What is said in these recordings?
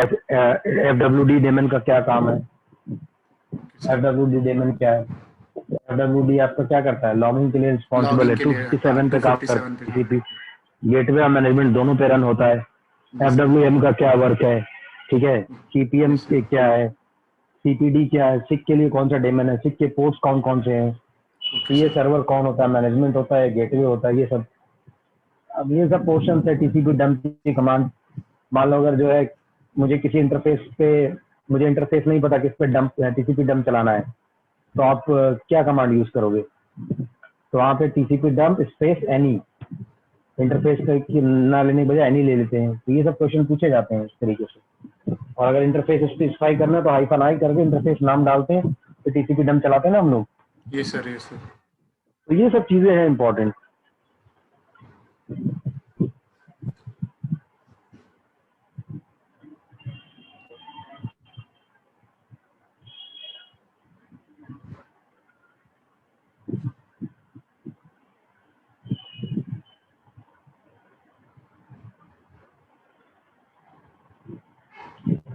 FWD daemon का क्या काम है? FWD डेमन क्या है? FWD आपका क्या करता है? लॉगिंग के लिए रिस्पॉन्सिबल है, लॉगिंग के लिए, हाँ, 257 पे काम 257 पे करता है काम TCP। करते हैं। गेटवे मैनेजमेंट दोनों पे रन होता है। जी सर। FWM का क्या वर्क है? ठीक है। जी CPM सर। के क्या है? CPD क्या है? सिक के लिए कौन सा डेमन है? सिक के पोर्ट्स कौन कौन से हैं? ओके ये सर। सर्वर कौन होता है? मैनेजमेंट होता है, गेटवे होता है, ये सब। अब ये सब पोर्शन है TCP डंप की कमांड। मान लो अगर जो है मुझे किसी इंटरफेस पे, मुझे इंटरफेस नहीं पता किस पे डंप TCP डंप चलाना है, तो आप क्या कमांड यूज करोगे? तो वहाँ पे TCP dump space any, interface का ना लेने के बजाय एनी ले लेते हैं। तो ये सब क्वेश्चन पूछे जाते हैं इस तरीके से। और अगर इंटरफेस स्पेसिफाई करना है तो हाइफन आई करके इंटरफेस नाम डालते हैं, तो TCP डंप चलाते हैं ना हम लोग। ये सर, ये सर। तो ये सब चीजें हैं इंपॉर्टेंट।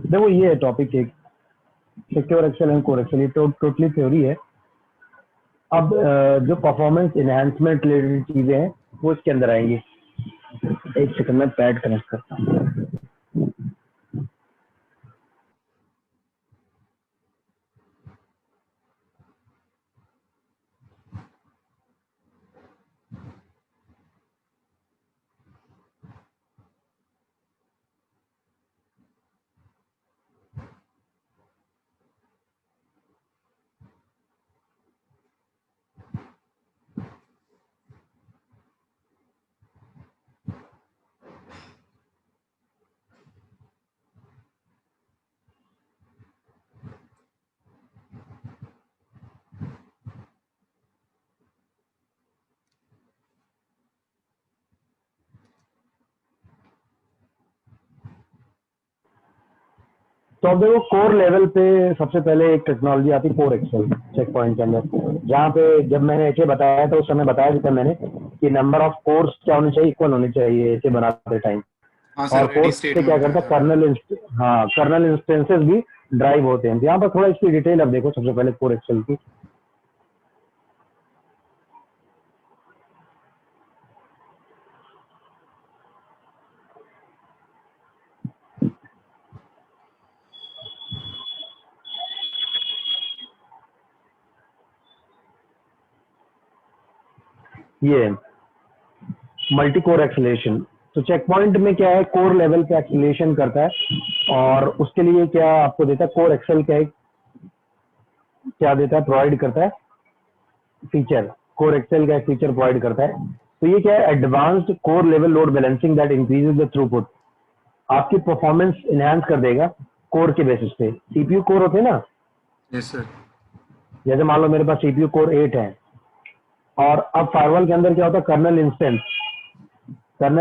देखो ये है टॉपिक एक, SecureXL and CoreXL, ये टोटली थ्योरी है। अब जो परफॉर्मेंस इनहेंसमेंट रिलेटेड चीजें हैं वो इसके अंदर आएंगी। एक सेकंड में पैड कनेक्ट करता हूँ। तो अब देखो कोर लेवल पे सबसे पहले एक टेक्नोलॉजी आती है कोर एक्सेल चेक पॉइंट के अंदर, जहाँ पे जब मैंने ऐसे बताया था उस समय बताया भी था मैंने कि नंबर ऑफ कोर्स क्या होने चाहिए, इक्वल होने चाहिए ऐसे बनाते टाइम। हाँ और सर, रेडी कोर्स स्टेट से में क्या बताया करता है, था। हाँ कर्नल इंस्टेंसेस भी ड्राइव होते हैं। तो यहाँ पर थोड़ा इसकी डिटेल अब देखो सबसे पहले कोर एक्सेल की। ये मल्टी कोर एक्सेलेरेशन। तो चेक पॉइंट में क्या है, कोर लेवल पे एक्सेलेरेशन करता है और उसके लिए क्या आपको देता है, कोर एक्सेल क्या है, क्या देता है, प्रोवाइड करता है फीचर। कोर एक्सेल का एक फीचर प्रोवाइड करता है। तो ये क्या है, advanced core level load balancing that increases the throughput. आपकी परफॉर्मेंस इनहांस कर देगा कोर के बेसिस पे। सीपीयू कोर होते हैं ना, यस सर। जैसे मान लो मेरे पास सीपीयू कोर 8 है, और अब फायरवॉल के अंदर क्या होता है, कर्नल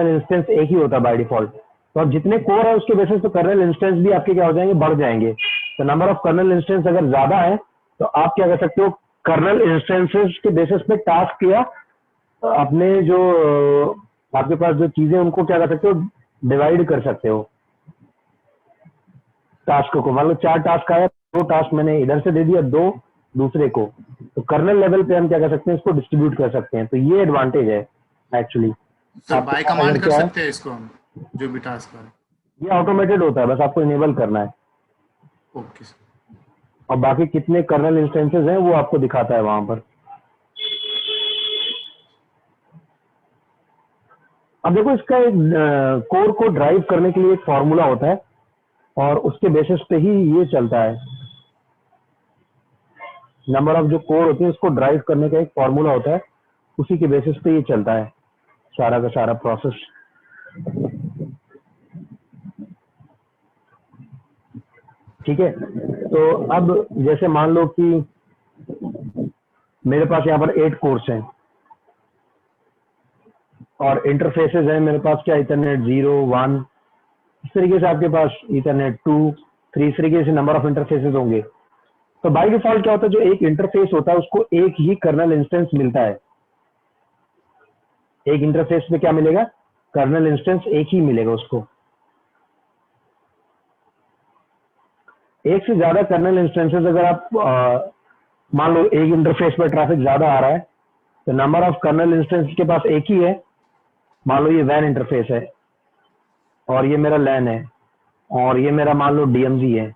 इंस्टेंस एक ही होता है बाय डिफॉल्ट। तो अब जितने कोर है उसके बेसिस पे कर्नल इंस्टेंस भी आपके क्या हो जाएंगे, बढ़ जाएंगे। तो नंबर ऑफ कर्नल इंस्टेंस अगर ज्यादा है तो आप क्या कर सकते हो, कर्नल इंस्टेंसेस के बेसिस पे टास्क किया, अपने जो आपके पास जो चीजें उनको क्या कर सकते हो, डिवाइड कर सकते हो टास्क को। मान लो 4 टास्क आया, 2 टास्क मैंने इधर से दे दिया, 2 दूसरे को। तो कर्नल लेवल पे हम क्या कर सकते हैं, इसको डिस्ट्रीब्यूट कर सकते हैं। तो ये एडवांटेज है एक्चुअली। सर आपके बाय पास कमांड अगर कर क्या है, सकते हैं इसको हम, जो भी टास्क है। ये ऑटोमेटेड होता है, बस आपको इनेबल करना है। Okay sir. और बाकी कितने कर्नल इंस्टेंसेस हैं वो आपको दिखाता है वहां पर। अब देखो इसका एक कोर को ड्राइव करने के लिए एक फॉर्मूला होता है और उसके बेसिस पे ही ये चलता है। नंबर ऑफ जो कोर होते हैं उसको ड्राइव करने का एक फॉर्मूला होता है, उसी के बेसिस पे ये चलता है सारा का सारा प्रोसेस। ठीक है। तो अब जैसे मान लो कि मेरे पास यहाँ पर 8 कोर्स हैं और इंटरफेसेस हैं मेरे पास क्या, इथरनेट 0 1, इस तरीके से आपके पास इथरनेट 2 3, इस तरीके से नंबर ऑफ इंटरफेसेस होंगे। तो बाय डिफॉल्ट क्या होता है, जो एक इंटरफेस होता है उसको एक ही कर्नल इंस्टेंस मिलता है। एक इंटरफेस में क्या मिलेगा, कर्नल इंस्टेंस एक ही मिलेगा उसको। एक से ज्यादा कर्नल इंस्टेंसेस अगर आप मान लो एक इंटरफेस पर ट्रैफिक ज्यादा आ रहा है तो नंबर ऑफ कर्नल इंस्टेंस के पास एक ही है। मान लो ये वैन इंटरफेस है और ये मेरा लैन है और ये मेरा मान लो डीएमजी है,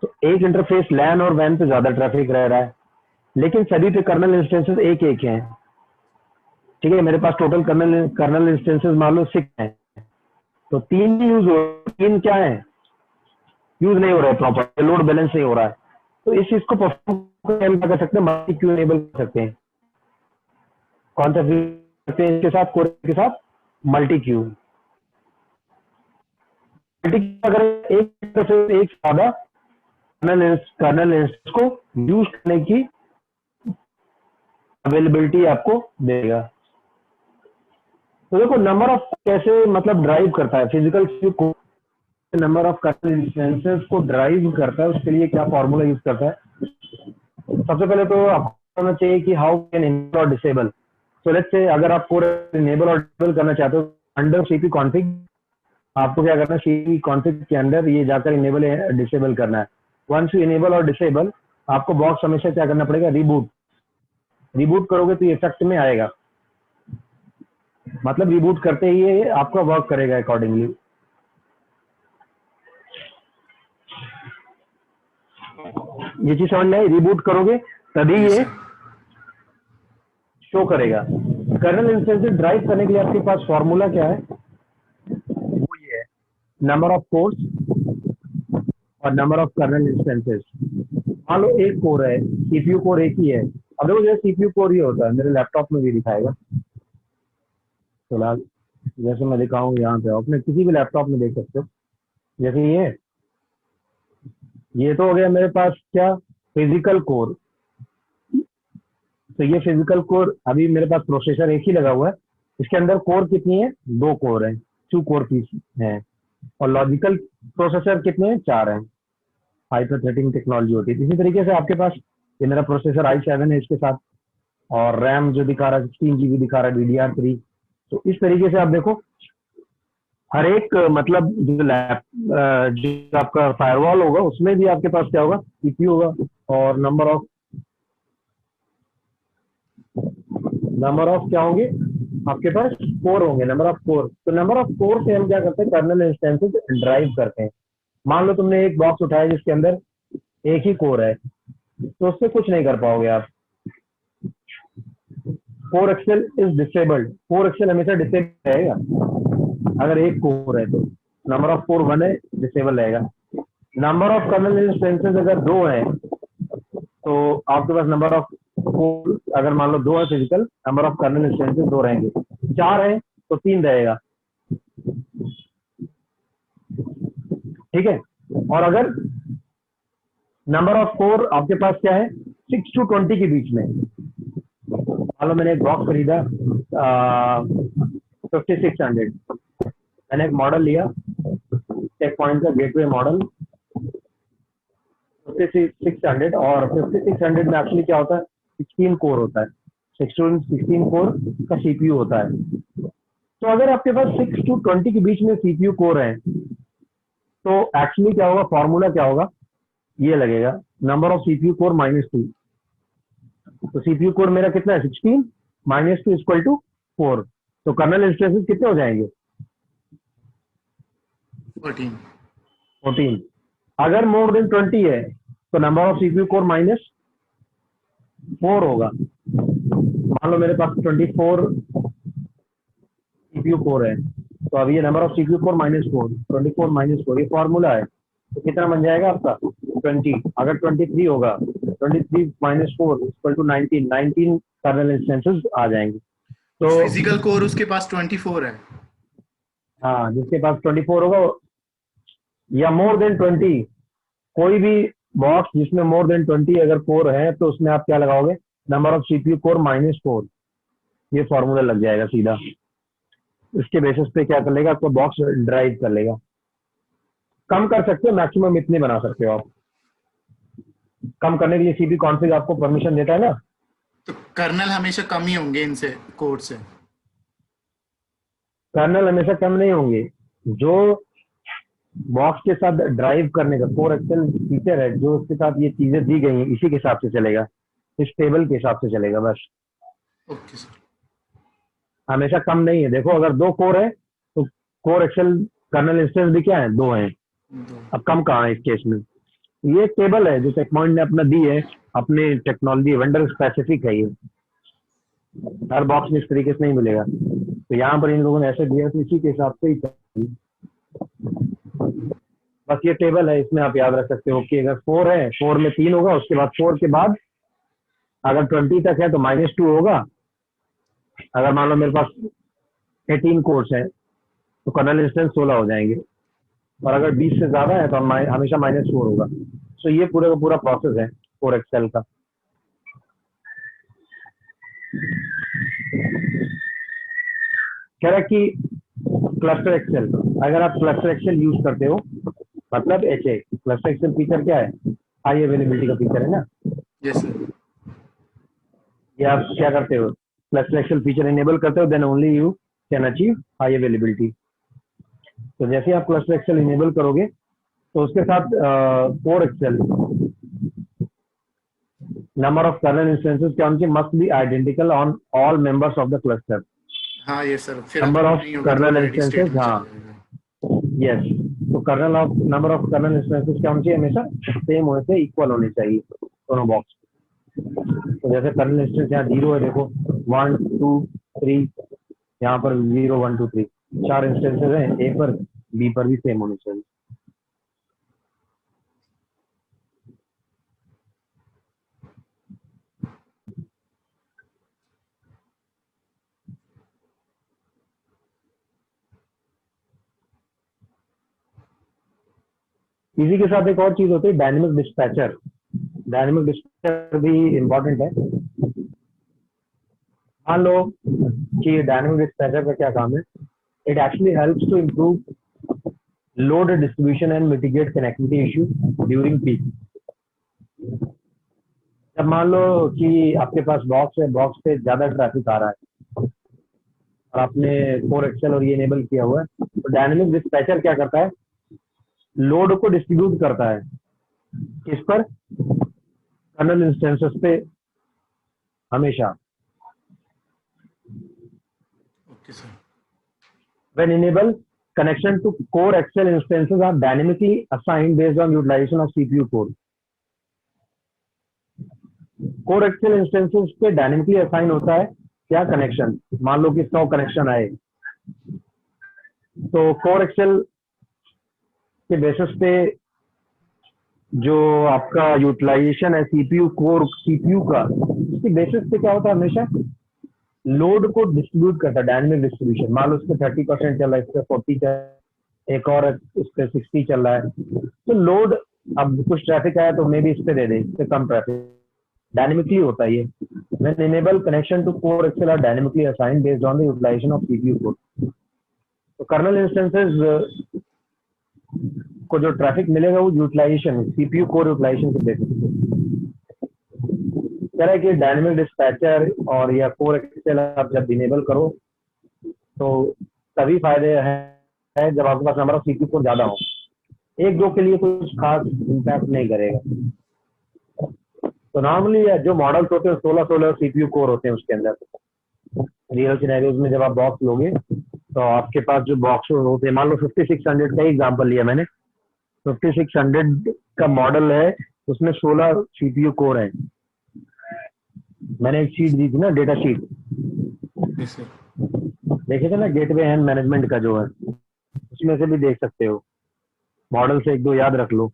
तो एक इंटरफेस लैन और वैन पे ज्यादा ट्रैफिक रह रहा है, लेकिन सभी पे कर्नल इंस्टेंसेस एक एक हैं। ठीक है, मेरे पास टोटल कर्नल इंस्टेंसेस मान लो 6 हैं, तो 3 ही यूज हो, 3 क्या है यूज नहीं हो रहा है प्रॉपर, लोड बैलेंस नहीं हो रहा है। तो इस चीज को परफॉर्म क्या कर सकते हैं, मल्टी क्यू एनेबल कर सकते हैं। कौन सा करते हैं इसके साथ, कोर के साथ मल्टी क्यू। मल्टी क्यू अगर एक से एक ज्यादा कर्नल इंस्टेंस को यूज करने की अवेलेबिलिटी आपको देगा। तो देखो नंबर ऑफ कैसे मतलब ड्राइव करता है फिजिकल क्यू को, नंबर ऑफ कर्नल इंस्टेंसेस को ड्राइव करता है, उसके लिए क्या फॉर्मूला यूज करता है। सबसे पहले तो आपको समझना चाहिए कि हाउ कैन इनेबल और डिसेबल। सो लेट्स से अगर आप पूरा इनेबल और डिसेबल करना चाहते हो अंडर सीपी कॉन्फिग, आपको क्या करना है, सीपी कॉन्फिग के अंदर ये जाकर इनेबल डिसेबल करना है। वंस यू इनेबल और डिसेबल, आपको बॉक्स हमेशा क्या करना पड़ेगा, रिबूट। रिबूट करोगे तो ये इफेक्ट में आएगा, मतलब रिबूट करते ही ये आपका वर्क करेगा अकॉर्डिंगली। ये चीज समझ में आई, रिबूट करोगे तभी यस ये सर। शो करेगा। कर्नल इंस्टेंसेस ड्राइव करने के लिए आपके पास फॉर्मूला क्या है, वो ये है, नंबर ऑफ कोर्स और नंबर ऑफ कर्नल इंस्टेंसेस। मान लो एक कोर है, सीपीयू कोर एक ही है। अब देखो जैसे सीपीयू कोर ही होता है, मेरे लैपटॉप में भी दिखाएगा फिलहाल, जैसे मैं दिखाऊँ यहाँ पे, अपने किसी भी लैपटॉप में देख सकते हो। जैसे ये तो हो गया मेरे पास क्या, फिजिकल कोर। तो ये फिजिकल कोर, अभी मेरे पास प्रोसेसर एक ही लगा हुआ है, इसके अंदर कोर कितनी है, 2 कोर है, 2 कोर पीस है। और लॉजिकल प्रोसेसर कितने हैं, 4 हैं। हाइपर थ्रेडिंग टेक्नोलॉजी होती है। इसी तरीके से आपके पास ये मेरा प्रोसेसर i7 है इसके साथ, और रैम जो दिखा रहा है 16 GB दिखा रहा है DDR3। तो इस तरीके से आप देखो हर एक मतलब जो आपका फायरवॉल होगा उसमें भी आपके पास क्या होगा, सीपीयू होगा, और नंबर ऑफ क्या होंगे आपके पास, कोर होंगे, नंबर ऑफ कोर। तो नंबर ऑफ कोर से हम क्या करते हैं, कर्नल इंस्टेंसेस ड्राइव करते हैं। मान लो तुमने एक बॉक्स उठाया जिसके अंदर एक ही कोर है, तो उससे कुछ नहीं कर पाओगे आप। 4 एक्सेल इज डिसेबल्ड, 4 एक्सेल हमेशा डिसेबल रहेगा अगर एक कोर है तो। नंबर ऑफ कोर 1 है, डिसेबल रहेगा। नंबर ऑफ कर्नल इंस्टेंसेस अगर 2 है तो आपके पास नंबर ऑफ कोर, अगर मान लो 2 है physical, number of kernel instances 2 रहेंगे। 4 है तो 3 रहेगा। ठीक है, और अगर नंबर ऑफ कोर आपके पास क्या है, 6 to 20 के बीच में। मान लो मैंने एक बॉक्स खरीदा 5600, मैंने एक मॉडल लिया चेक पॉइंट का गेटवे मॉडल 5600, और 5600 में एक्चुअली क्या होता है, 16 कोर होता है, 16 कोर का सीपीयू होता है। तो अगर आपके पास 6 to 20 के बीच में सीपीयू कोर है तो एक्चुअली क्या होगा, फॉर्मूला क्या होगा, ये लगेगा नंबर ऑफ सीपीयू कोर -2। तो सीपीयू कोर मेरा कितना है, 16 -2 इक्वल टू 4। तो कर्नल इंस्टेंसेस कितने हो जाएंगे, 14। 14। अगर मोर देन 20 है तो नंबर ऑफ सीपीयू कोर -4 होगा। मान लो मेरे पास 24 सीपीयू कोर है, तो अब ये नंबर ऑफ सीपीयू कोर -4, 24 -4 ये फॉर्मूला है। तो कितना बन जाएगा आपका, 20। अगर 23 होगा, 23 -4 इक्वल टू 19, 19 कर्नल इंस्टेंसेस आ जाएंगे। तो फिजिकल कोर उसके पास 24 है। हाँ, जिसके पास 24 होगा या मोर देन 20, कोई भी बॉक्स जिसमें मोर देन 20 अगर कोर है तो उसमें आप क्या लगाओगे, नंबर ऑफ सीपीयू कोर -4, ये फॉर्मूला लग जाएगा सीधा। इसके बेसिस पे क्या कर लेगा, आपको बॉक्स ड्राइव कर लेगा। कम कर सकते हो, मैक्सिमम इतने बना सकते हो आप। कम करने के लिए सीपी कॉन्फिग आपको परमिशन देता है ना। तो कर्नल हमेशा कम ही होंगे इनसे, कोड से। कर्नल हमेशा कम नहीं होंगे, जो बॉक्स के साथ ड्राइव करने का कोर एक्सेल फीचर है जो उसके साथ ये चीजें दी गई हैं, इसी के हिसाब से चलेगा, इस टेबल के हिसाब से चलेगा बस। Okay sir. हमेशा कम नहीं है। देखो अगर 2 कोर है तो कोर एक्सेल कर्नल इंस्टेंस भी क्या है, 2 है। दो। अब कम कहाँ है इस केस में। ये एक टेबल है जो टेकमॉइंट ने अपना दी है, अपने टेक्नोलॉजी वेंडर स्पेसिफिक है ये, हर बॉक्स में इस तरीके से नहीं मिलेगा। तो यहाँ पर इन लोगों ने ऐसे दिया तो इसी के हिसाब से ही चाहिए। बस ये टेबल है, इसमें आप याद रख सकते हो कि अगर 4 है, 4 में 3 होगा, उसके बाद 4 के बाद अगर 20 तक है तो -2 होगा। अगर मान लो मेरे पास 18 कोर्स है तो कर्नल इंस्टेंस 16 हो जाएंगे, और अगर 20 से ज्यादा है तो हमेशा -4 होगा। तो ये पूरा का पूरा प्रोसेस है कोर एक्सेल का। कह रहा है कि क्लस्टर एक्सेल, अगर आप क्लस्टर एक्सेल यूज करते हो, मतलब H A ClusterXL feature क्या है, हाई अवेलेबिलिटी का फीचर है ना। Yes sir. ये आप क्या करते हो, क्लस्टर एक्सेल फीचर इनेबल करते हो, then only you can achieve high availability. तो जैसे आप क्लस्टर एक्सेल इनेबल करोगे तो उसके साथ CoreXL number of kernel instances क्या उनकी must be identical on all members of the cluster. हाँ ये सर, फिर नंबर अगर ऑफ नहीं होगा तो कर्नल रेडी स्टेट इंस्टेंसेस, में हाँ चला जाएगा। यस। तो नंबर ऑफ कर्नल इंस्टेंसेस क्या होनी चाहिए, हमेशा सेम होने से इक्वल होने चाहिए दोनों बॉक्स। तो जैसे कर्नल इंस्टेंस यहाँ 0 है, देखो 1 2 3, यहाँ पर 0 1 2 3 4 इंस्टेंसेस हैं, ए पर बी पर भी सेम होने चाहिए। इसी के साथ एक और चीज होती है डायनेमिक डिस्पैचर। डायनेमिक डिस्पैचर भी इम्पोर्टेंट है। मान लो कि डायनेमिक डिस्पैचर का क्या काम है, it actually helps to improve load distribution and mitigate connectivity issue during peak। जब मान लो कि आपके पास बॉक्स है, बॉक्स पे ज्यादा ट्रैफिक आ रहा है और आपने कोर एक्सेल और ये इनेबल किया हुआ है, तो डायनेमिक डिस्पैचर क्या करता है, लोड को डिस्ट्रीब्यूट करता है किस पर, कर्नल इंस्टेंसेस पे हमेशा। Okay sir. When enable, connection to core Excel instances are dynamically assigned based on utilization of CPU core। CoreXL instances पे डायनेमिकली असाइन होता है क्या, कनेक्शन। मान लो कि 100 कनेक्शन आए, तो कोर एक्सेल के बेसिस पे जो आपका यूटिलाइजेशन है सीपीयू कोर सीपीयू का, उसकी बेसिस पे क्या होता है, हमेशा लोड को डिस्ट्रीब्यूट करता है, डायनेमिक डिस्ट्रीब्यूशन। मान लो इस पर 30% चल रहा है, इस पर 40 चल रहा है, एक और इस पे 60 चल रहा है, तो लोड, अब कुछ ट्रैफिक आया तो मे बी इस पे दे दे, इस पे कम ट्रैफिक, डायनेमिकली होता है ये। When enable connection to core Excel are dynamically assigned based on the utilization of CPU code। तो कर्नल इंस्टेंसेस को जो ट्रैफिक मिलेगा वो यूटिलाइजेशन सीपीयू कोर यूटिलाइजेशन के बेसिस पे। कह रहा है कि डायनेमिक डिस्पैचर और या कोर एक्सेल आप जब इनेबल करो तो तभी फायदे है जब आपके पास नंबर ऑफ सीपीयू कोर ज्यादा हो। एक दो के लिए कुछ खास इम्पैक्ट नहीं करेगा। तो नॉर्मली जो मॉडल्स होते हैं 16 सीपीयू कोर होते हैं उसके अंदर। रियल सिनेरियोज में जब आप बॉक्स लोगे तो आपके पास जो बॉक्स होते हैं, मान लो 5600 का एग्जांपल लिया मैंने, 5600 का मॉडल है, उसमें 16 सीपीयू कोर है। मैंने एक शीट दी थी ना, डेटा शीट यस सर। देखे थे ना, गेटवे एंड मैनेजमेंट का जो है, उसमें से भी देख सकते हो। मॉडल से एक दो याद रख लो,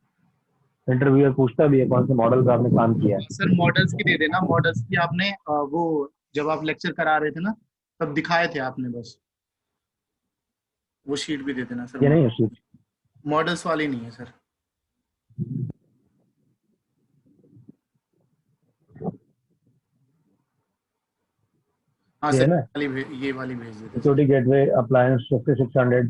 इंटरव्यूअर पूछता भी है कौन से मॉडल पे आपने काम किया है। सर मॉडल्स की दे देना, मॉडल्स की आपने वो जब आप लेक्चर करा रहे थे ना तब दिखाए थे आपने, बस वो शीट भी दे देना सर। ये नहीं है शीट। मॉडल्स वाली नहीं है सर। हाँ ये सर, है ना, ये वाली भेज देते sir. Security gateway appliance 5600।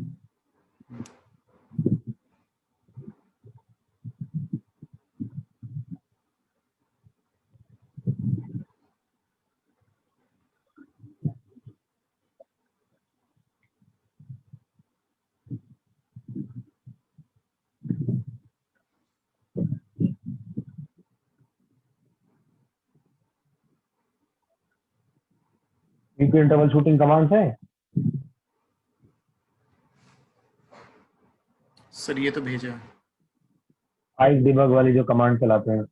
VPN trouble shooting commands है? सर ये तो भेजा है। आइक डिबग वाली जो कमांड चलाते हैं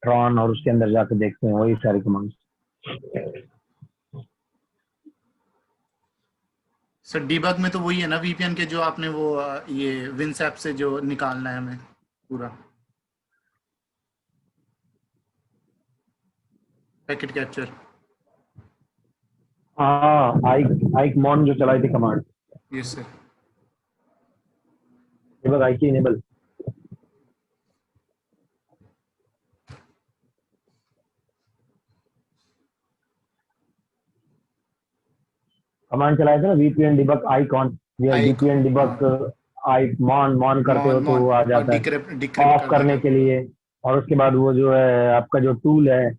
ट्रॉन, और उसके अंदर जाकर देखते हैं वही सारी कमांड्स। सर डीबग में तो वही है ना वीपीएन के, जो आपने वो ये विंस ऐप से जो निकालना है हमें पूरा पैकेट कैप्चर। हाँ, आइक आइक मॉन जो चलाई थी कमांड, यस सर। डिबग आइक इनेबल। कमांड चलाए थे ना VPN डिबग आइकॉन, या VPN डिबग आइक मॉन करते हो तो वो आ और जाता है डिक्रिप्ट ऑफ कर करने देगा। के लिए। और उसके बाद वो जो है आपका जो टूल है,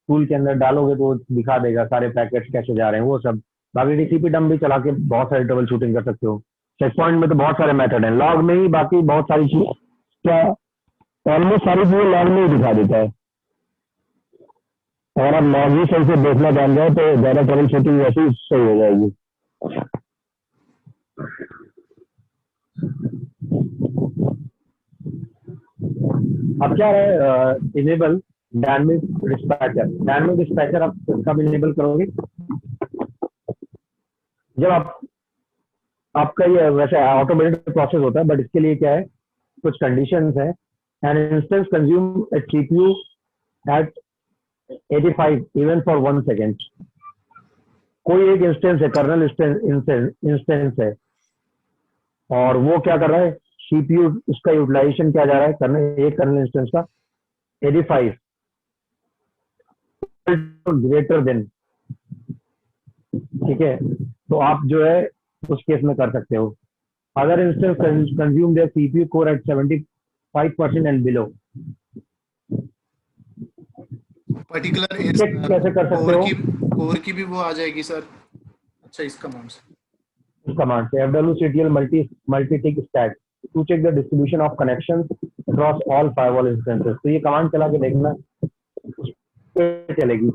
टूल के अंदर डालोगे तो वो दिखा देगा सारे पैकेट्स कैसे जा रहे हैं वो सब। बाकी TCP डंप भी चला के बहुत सारी ट्रबल शूटिंग कर सकते हो। चेक पॉइंट में तो बहुत सारे मेथड हैं, लॉग में ही बाकी बहुत सारी चीज, क्या ऑलमोस्ट सारी चीजें लॉग में ही दिखा देता है। अगर आप लॉग ही सही से देखना जान जाए तो ज्यादा ट्रबल शूटिंग वैसे ही सही हो जाएगी। अब क्या है, enable dynamic dispatcher. Dynamic dispatcher आप कब इनेबल करोगे? जब आपका ये वैसे ऑटोमेटेड प्रोसेस होता है, बट इसके लिए क्या है, कुछ कंडीशंस है। An instance consume a CPU at 85 even for 1 second. कोई एक इंस्टेंस है, कर्नल इंस्टेंस है, और वो क्या कर रहा है, CPU उसका यूटिलाइजेशन क्या जा रहा है, कर्नल इंस्टेंस का 85 ग्रेटर देन, ठीक है। तो आप जो है उस केस में कर सकते हो। अगर instance consume there CPU core at 75% and below, particular check कैसे कर सकते हो? कोर की भी वो आ जाएगी सर। अच्छा इस कमांड से, इस कमांड से FWCTL multi-tick stack to check the distribution of connections across all firewall instances। तो ये कमांड चला के देखना, उस पे चलेगी,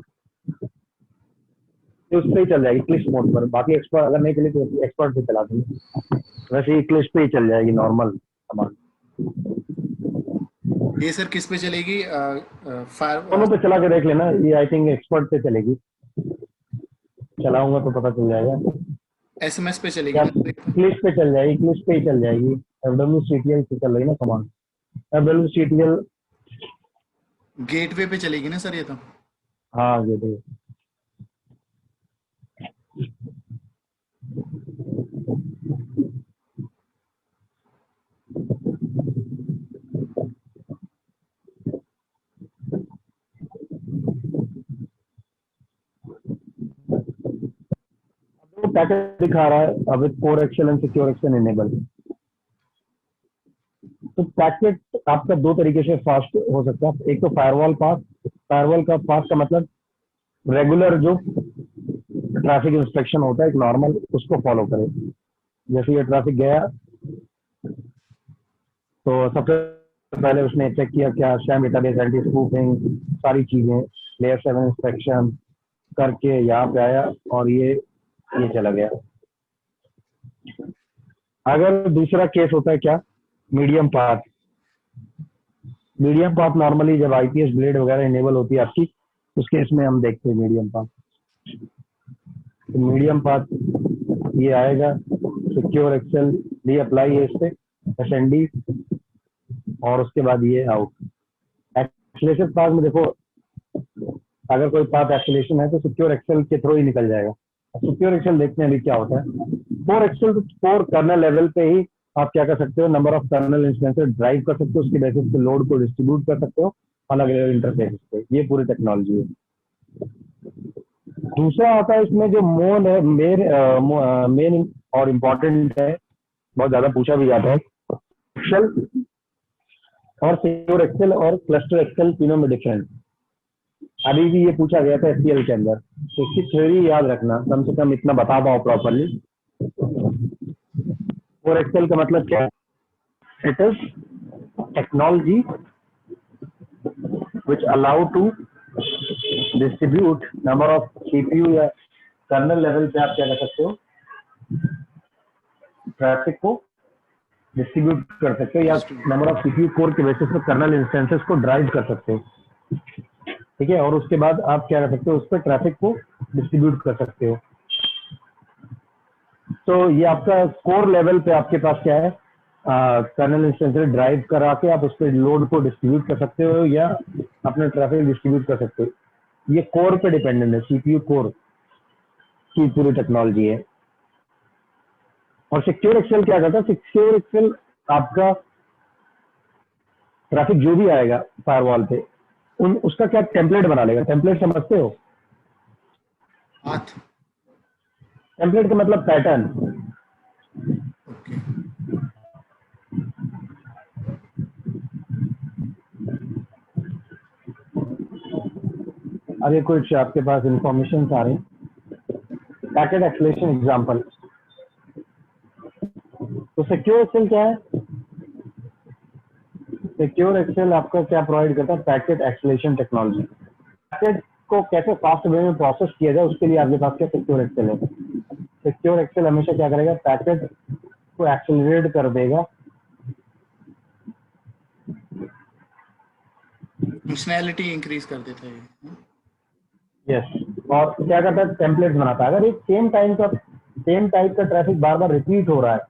उस पे ही चल जाएगी क्लिस्ट मोड पर। बाकी एक्सपर्ट अगर नहीं चली तो एक्सपर्ट पे चला देंगे, वैसे ही क्लिस्ट पे ही चल जाएगी नॉर्मल कमांड। ये सर किस पे चलेगी? दोनों पे चला के देख लेना, ये आई थिंक एक्सपर्ट पे चलेगी, चलाऊंगा तो पता चल जाएगा। SMS पे चलेगी क्या ना? क्लिस्ट पे चल जाएगी, क्लिस्ट पे ही चल जाएगी। FWCTL से चल रही ना कमांड, FWCTL। गेटवे पे चलेगी ना सर ये तो? हाँ ये देखिए, पैकेट दिखा रहा है अब core Excel and SecureXL enable. तो पैकेट आपका दो तरीके से फास्ट हो सकता है। एक तो फायरवॉल पास। फायरवॉल का पास का मतलब रेगुलर जो ट्रैफिक इंस्पेक्शन होता है एक नॉर्मल, उसको फॉलो करे। जैसे ये ट्रैफिक गया तो सबसे पहले उसने चेक किया क्या शैम डेटाबेस, एंटी स्पूफिंग, सारी चीजें, लेयर 7 इंस्पेक्शन करके यहाँ पे आया और ये चला गया। अगर दूसरा केस होता है क्या, medium path. Medium path normally जब IPS ब्लेड वगैरह इनेबल होती है आपकी, उस केस में हम देखते हैं मीडियम पाथ। तो मीडियम पाथ ये आएगा, सिक्योर एक्सेल भी अप्लाई है इस पे, SND, और उसके बाद ये आउट। एक्सेलेशन पाथ में देखो, अगर कोई पाथ एक्सेलेशन है तो सिक्योर एक्सेल के थ्रू ही निकल जाएगा। सिक्योर एक्सेल देखते हैं अभी क्या होता है। कोर एक्सेल तो कोर कर्नल लेवल पे ही आप क्या कर सकते हो, number of kernel instances drive कर सकते हो, उसके बेसिस पे लोड को डिस्ट्रीब्यूट कर सकते हो अलग अलग इंटरफेस पे। ये पूरी टेक्नोलॉजी है। दूसरा आता है इसमें जो मोन है, मेन और इम्पोर्टेंट है, बहुत ज्यादा पूछा भी जाता है, एक्सेल और सिक्योर एक्सेल और क्लस्टर एक्सेल तीनों में डिफरेंस। अभी भी ये पूछा गया था SQL के अंदर, तो इसकी थ्योरी याद रखना, कम से कम इतना बता पाओ प्रॉपरली। कोर एक्सेल का मतलब क्या है? It is technology which allow to distribute number of CPU या कर्नल लेवल पे आप क्या कर सकते हो, ट्रैफिक को डिस्ट्रीब्यूट कर सकते हो या नंबर ऑफ सीपीयू कोर के बेसिस पे कर्नल इंस्टेंसेस को ड्राइव कर सकते हो, ठीक है। और उसके बाद आप क्या कर सकते हो, उस पर ट्रैफिक को डिस्ट्रीब्यूट कर सकते हो। तो ये आपका कोर लेवल पे आपके पास क्या है, कर्नल इंस्टेंसेस ड्राइव करा के आप उस पर लोड को डिस्ट्रीब्यूट कर सकते हो या अपना ट्रैफिक डिस्ट्रीब्यूट कर सकते हो। ये कोर पे डिपेंडेंट है, सीपीयू कोर की पूरी टेक्नोलॉजी है। और सिक्योर एक्सेल क्या करता है, सिक्योर एक्सेल आपका ट्रैफिक जो भी आएगा फायरवॉल पे उसका क्या टेम्पलेट बना लेगा। टेम्पलेट समझते हो? हाथ। टेम्पलेट का मतलब पैटर्न। ओके। अभी कुछ आपके पास इंफॉर्मेशन आ रही, पैकेट एक्सेलेरेशन एग्जांपल। तो सिक्योर एक्सेल क्या है, सिक्योर एक्सेल आपका क्या प्रोवाइड करता है, पैकेट एक्सेलेरेशन टेक्नोलॉजी। पैकेट को कैसे फास्ट वे में प्रोसेस किया जाए उसके लिए आपके पास क्या सिक्योर एक्सेल है। सिक्योर एक्सेल हमेशा क्या करेगा, पैकेट को एक्सेलरेट कर देगा, फंक्शनैलिटी इंक्रीज कर देता है ये। यस। और क्या करता है, टेम्पलेट बनाता है। अगर एक सेम टाइप का ट्रैफिक बार बार रिपीट हो रहा है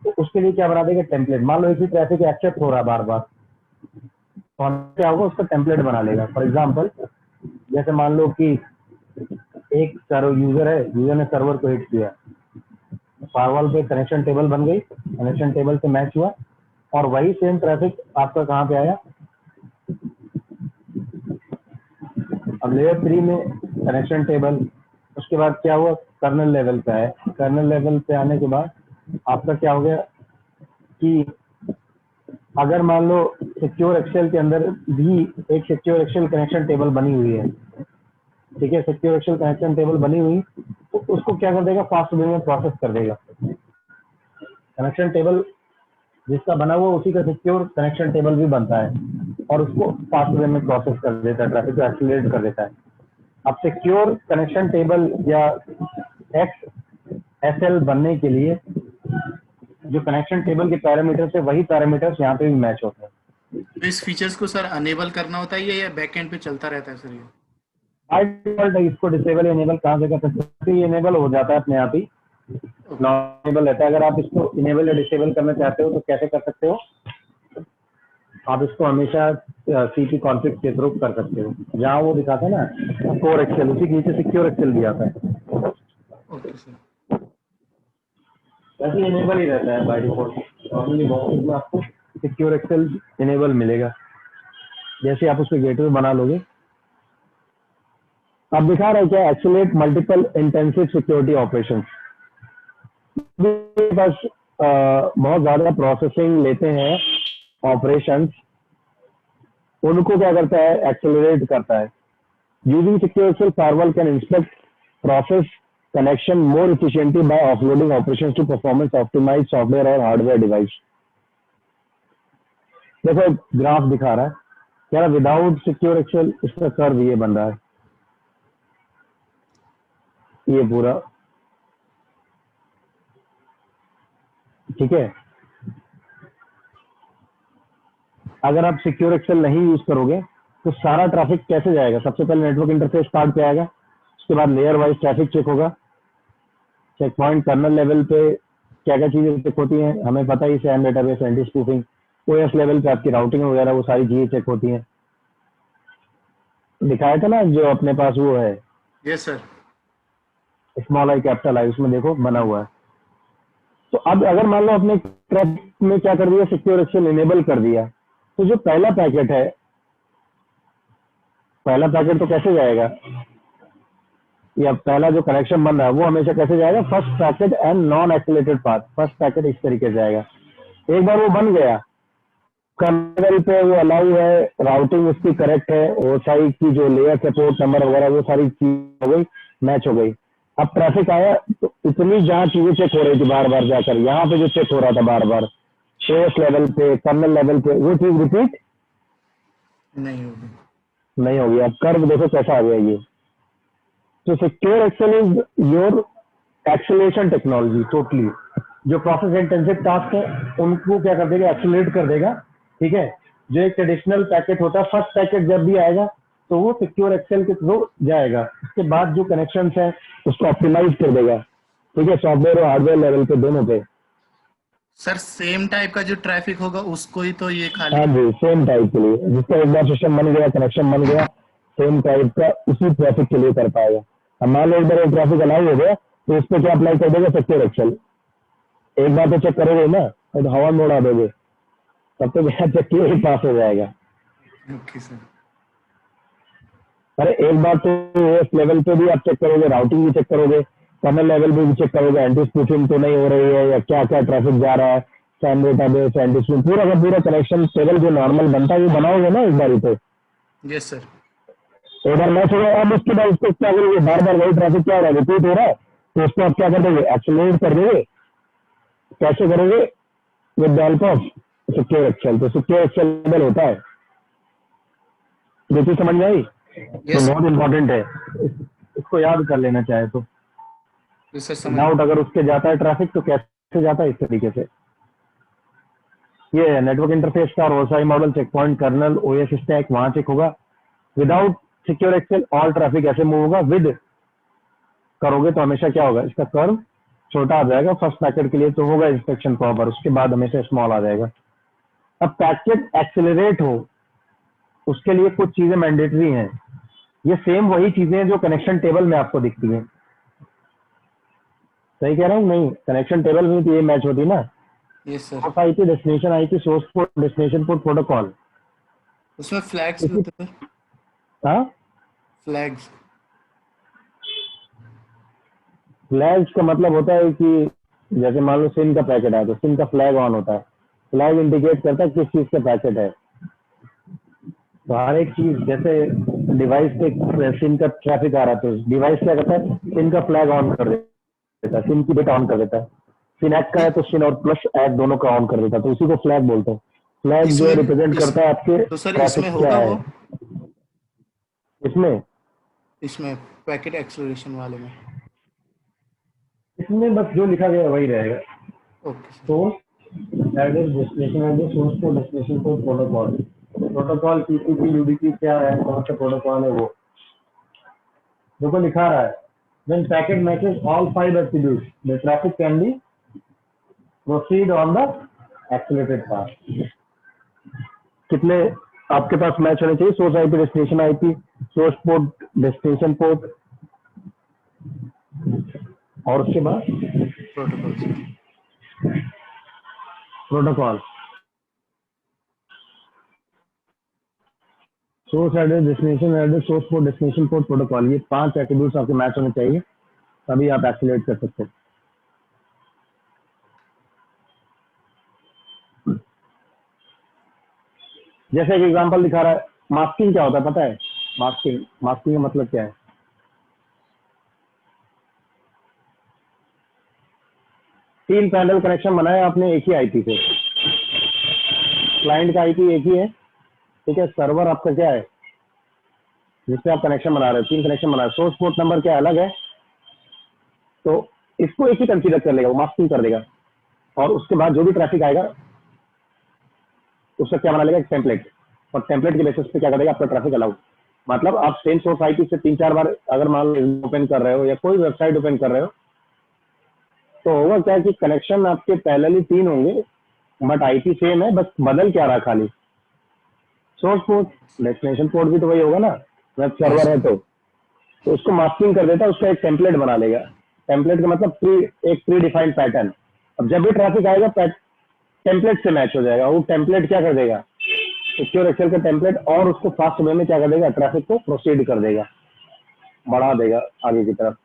तो उसके लिए क्या बना देगा, टेम्पलेट। मान लो इसी ट्रैफिक एक्सेप्ट हो रहा है बार बार, तो क्या होगा, उसका टेम्पलेट बना लेगा। फॉर एग्जाम्पल जैसे मान लो कि एक यूजर है, यूजर ने सर्वर को हिट किया, फायरवॉल पे कनेक्शन टेबल बन गई, कनेक्शन टेबल से मैच हुआ और वही सेम ट्रैफिक आपका कहाँ पे आया, अब लेयर 3 में कनेक्शन टेबल। उसके बाद क्या हुआ, कर्नल लेवल पे आया। कर्नल लेवल पे आने के बाद आपका क्या हो गया कि अगर मान लो सिक्योर एक्सेल के अंदर भी एक सिक्योर एक्सेल कनेक्शन टेबल बनी हुई है, ठीक है, सिक्योर एक्सेल कनेक्शन टेबल बनी हुई, तो उसको क्या कर देगा, फास्ट वे में प्रोसेस कर देगा। कनेक्शन टेबल जिसका बना हुआ उसी का सिक्योर कनेक्शन टेबल भी बनता है और उसको फास्ट वे में प्रोसेस कर देता है, ट्रैफिक को एक्सीलरेट कर देता है। अब सिक्योर कनेक्शन टेबल या XSL बनने के लिए जो कनेक्शन टेबल के पैरामीटर्स है वही पैरामीटर्स यहाँ पे भी मैच होते हैं। तो इस फीचर्स को सर अनेबल करना होता है या बैक एंड पे चलता रहता है सर ये? बाय डिफॉल्ट इसको डिसेबल इनेबल कहाँ से कर सकते हैं, ये इनेबल हो जाता है अपने आप ही, नॉन इनेबल रहता है। अगर आप इसको इनेबल या डिसेबल करना चाहते हो तो कैसे कर सकते हो, आप इसको हमेशा CP कॉन्फ्लिक्ट के थ्रू कर सकते हो। जहाँ वो दिखाता है ना कोर एक्सेल, उसी के नीचे सिक्योर एक्सेल भी आता है। Okay sir. वैसे इनेबल ही रहता है बाय डिफॉल्ट, नॉर्मली बॉक्स में आपको सिक्योर एक्सेल इनेबल मिलेगा। जैसे आप उसको गेटवे बना लोगे, आप दिखा रहे हैं क्या, accelerate multiple intensive security operation. बस बहुत ज्यादा प्रोसेसिंग लेते हैं ऑपरेशंस, उनको क्या करता है, एक्सेलरेट करता है। Using SecureXL firewall can inspect process connection more efficiently by offloading operations to performance optimized software और हार्डवेयर डिवाइस। देखो ग्राफ दिखा रहा है, कह रहा विदाउट सिक्योर एक्सेल इसका कर्व ये बन रहा है, ये पूरा, ठीक है। अगर आप सिक्योर एक्सेल नहीं यूज करोगे तो सारा ट्रैफिक कैसे जाएगा, सबसे पहले नेटवर्क इंटरफेस कार्ड पे आएगा, उसके बाद लेयर वाइज ट्रैफिक चेक होगा, चेक पॉइंट कर्नल लेवल पे क्या क्या चीजें चेक होती हैं हमें पता ही, SAM database, anti spoofing, OS level पे आपकी राउटिंग वगैरह वो सारी चीजें चेक होती हैं। दिखाया था ना जो अपने पास वो है, yes sir. Small I capital I, उसमें देखो बना हुआ है। तो अब अगर मान लो अपने ट्रैफिक में क्या कर दिया, सिक्योर एक्सेल इनेबल कर दिया, तो जो पहला पैकेट है, पहला पैकेट तो कैसे जाएगा, या पहला जो कनेक्शन बन रहा है वो हमेशा कैसे जाएगा, first packet and non accelerated path, first packet इस तरीके से जाएगा। एक बार वो बन गया, कर्नल पे वो अलाउ है, राउटिंग उसकी करेक्ट है, OSI की जो लेयर है, पोर्ट नंबर वगैरह वो सारी चीज हो गई, मैच हो गई। अब ट्रैफिक आया तो इतनी जहाँ चीजें चेक हो रही थी बार बार जाकर, यहाँ पे जो चेक हो रहा था बार बार OS लेवल पे, कर्नल लेवल पे, वो चीज रिपीट नहीं होगी। नहीं होगी। अब कर्व देखो कैसा आ गया, ये So secure Excel is your acceleration technology totally. जो प्रोसेस इंटेंसिव टास्क है उनको क्या कर देगा, एक्सेलरेट कर देगा, ठीक है। जो एक ट्रेडिशनल पैकेट होता है, फर्स्ट पैकेट जब भी आएगा तो वो सिक्योर एक्सेल के थ्रू जाएगा, उसके बाद जो कनेक्शन है उसको ऑप्टिमाइज कर देगा, ठीक है, सॉफ्टवेयर और हार्डवेयर लेवल पे दोनों पे। सर सेम टाइप का जो ट्रैफिक होगा उसको ही तो ये खाली। हाँ जी, सेम टाइप के लिए, जिसका एक बार सिस्टम बन गया, कनेक्शन बन गया, सेम टाइप का उसी ट्रैफिक के लिए कर पाएगा। अब मान लो एक बार ट्रैफिक अलाउ हो गया तो इस पर क्या अप्लाई कर देगा, सिक्योर एक्सेल। एक बार तो चेक करोगे ना, तो हवा में उड़ा दोगे, तब तो क्या चेक किए ही पास हो जाएगा। Okay sir. अरे एक बार तो एस लेवल पे भी आप चेक करोगे, राउटिंग भी चेक करोगे, कर्नल लेवल पे भी चेक करोगे, एंटी स्पूफिंग तो नहीं हो रही है, या क्या क्या ट्रैफिक जा रहा है, सैम डेटाबेस, एंटी स्पूफिंग, पूरा का पूरा कनेक्शन टेबल जो नॉर्मल बनता है वो बनाओगे ना एक बार ही तो। Yes sir. एक बार मैच हो गया, अब उसके बाद उसको क्या करोगे, बार बार वही ट्रैफिक क्या हो रहा है, रिपीट हो रहा है, तो उसको आप क्या कर दोगे, एक्सेलरेट कर दोगे। कैसे करोगे, with the help of SecureXL. तो सिक्योर एक्सेल लेवल होता है, देखिए समझ में आई। तो यस बहुत इंपॉर्टेंट है, इसको याद कर लेना चाहे तो। सर समझ। डाउट अगर उसके जाता है ट्रैफिक तो कैसे जाता है, इस तरीके से। ये नेटवर्क इंटरफेस का और OSI model, check point, kernel, OS stack वहां चेक होगा। Without secure excel all traffic ऐसे मूव होगा, विद करोगे तो हमेशा क्या होगा, इसका कर्व छोटा आ जाएगा। फर्स्ट पैकेट के लिए तो होगा इंस्पेक्शन प्रॉपर, उसके बाद हमेशा स्मॉल आ जाएगा। अब पैकेट एक्सेलरेट हो उसके लिए कुछ चीजें मैंडेटरी हैं। ये सेम वही चीजें हैं जो कनेक्शन टेबल में आपको दिखती हैं। सही कह रहा हूँ नहीं, कनेक्शन टेबल में तो ये मैच होती ना। Yes sir. Source IP, destination IP, source port, destination port, protocol. उसमें फ्लैग्स भी होते हैं। हाँ, फ्लैग्स। फ्लैग्स का मतलब होता है कि जैसे मान लो सिम का पैकेट है तो सिम का फ्लैग ऑन होता है। फ्लैग इंडिकेट करता है किस चीज का पैकेट है। तो हर एक चीज, जैसे डिवाइस पे सिम का ट्रैफिक आ रहा है तो डिवाइस क्या करता है, सिम का फ्लैग ऑन कर देता है, सिम की बिट ऑन कर देता है। सिन एक्ट का है तो सिन और प्लस एक्ट दोनों का ऑन कर देता है, तो उसी को फ्लैग बोलते हैं। फ्लैग जो इसमें रिप्रेजेंट करता है आपके तो सर ट्रैफिक इसमें क्या होगा है। वो, इसमें इसमें पैकेट एक्सेलरेशन वाले में। इसमें बस जो लिखा गया वही रहेगा। Okay sir. Source address, destination address, source को डेस्टिनेशन को, प्रोटोकॉल। प्रोटोकॉल टीसीपी यूडीपी क्या है, कौन सा प्रोटोकॉल है, वो देखो लिखा रहा है। When packet matches all five attributes, the traffic can be proceed on the accelerated path. कितने आपके पास मैच होने चाहिए, source IP, destination IP, source port, destination port, और उसके बाद protocol sir. Protocol. Source address, destination address, source port, destination port, protocol, ये 5 attributes आपके match होने चाहिए, तभी आप एक्सेलरेट कर सकते हैं। जैसे एक एग्जांपल दिखा रहा है, मास्किंग क्या होता है पता है। मास्किंग, मास्किंग का मतलब क्या है, तीन पैरेलल कनेक्शन बनाया आपने एक ही आईपी से, क्लाइंट का आईपी एक ही है, ठीक है, सर्वर आपका क्या है जिससे आप कनेक्शन बना रहे हो, तीन कनेक्शन बना रहे हो, सोर्स पोर्ट नंबर क्या अलग है, तो इसको एक ही कंसीडर कर लेगा, वो मास्किंग कर देगा, और उसके बाद जो भी ट्रैफिक आएगा उसका क्या बना लेगा, एक टेम्पलेट, और टेम्पलेट के बेसिस पे क्या करेगा, आपका ट्रैफिक अलाउ। मतलब आप सेम सोर्स आईपी से 3-4 बार अगर मान लो ओपन कर रहे हो या कोई वेबसाइट ओपन कर रहे हो, तो होगा क्या कि कनेक्शन आपके पैरेलली 3 होंगे, बट आईपी सेम है, बस बदल क्या रहा खाली, सोर्स पोर्ट, डेस्टिनेशन पोर्ट भी तो वही होगा ना, वेब सर्वर है तो उसको मास्किंग कर देता है, उसका एक टेम्पलेट बना लेगा। टेम्पलेट का मतलब एक प्री डिफाइंड पैटर्न। अब जब भी ट्रैफिक आएगा टेम्पलेट से मैच हो जाएगा, वो टेम्पलेट क्या कर देगा, सिक्योर एक्सेल का टेम्पलेट, और उसको फास्ट वे में क्या कर देगा, ट्रैफिक को प्रोसीड कर देगा, बढ़ा देगा आगे की तरफ।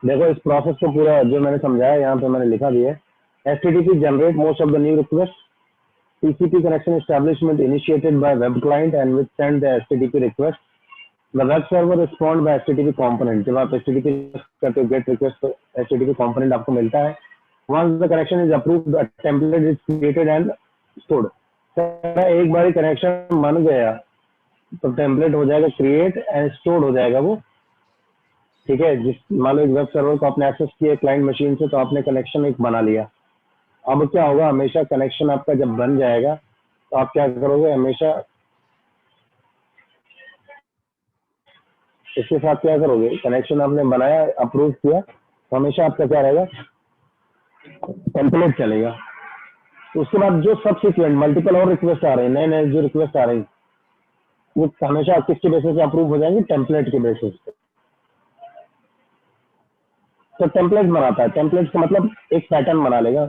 देखो इस प्रोसेस को पूरा जो मैंने समझाया यहाँ पे मैंने लिखा भी है। HTTP generate most of the new requests. TCP connection establishment initiated by web client and which send the HTTP request. The web server respond by HTTP component. जब आप HTTP करते हो get request तो HTTP component आपको मिलता है. Once the connection is approved, the template is created and stored. Sir एक बार connection बन गया तो टेम्पलेट हो जाएगा क्रिएट एंड स्टोर हो जाएगा वो, ठीक है। जिस मान लो एक वेब सर्वर को आपने एक्सेस किया क्लाइंट मशीन से, तो आपने कनेक्शन एक बना लिया। अब क्या होगा, हमेशा कनेक्शन आपका जब बन जाएगा तो आप क्या करोगे, हमेशा इसके साथ क्या करोगे, कनेक्शन आपने बनाया अप्रूव किया तो हमेशा आपका क्या रहेगा, टेम्पलेट चलेगा। तो उसके बाद जो सबसिक्वेंट मल्टीपल और रिक्वेस्ट आ रहे हैं, नए नए जो रिक्वेस्ट आ रही हैं, वो हमेशा किसके बेसिस पे अप्रूव हो जाएंगे, टेम्पलेट के बेसिस पे। तो टेम्पलेट बनाता है, टेम्पलेट का मतलब एक पैटर्न बना लेगा।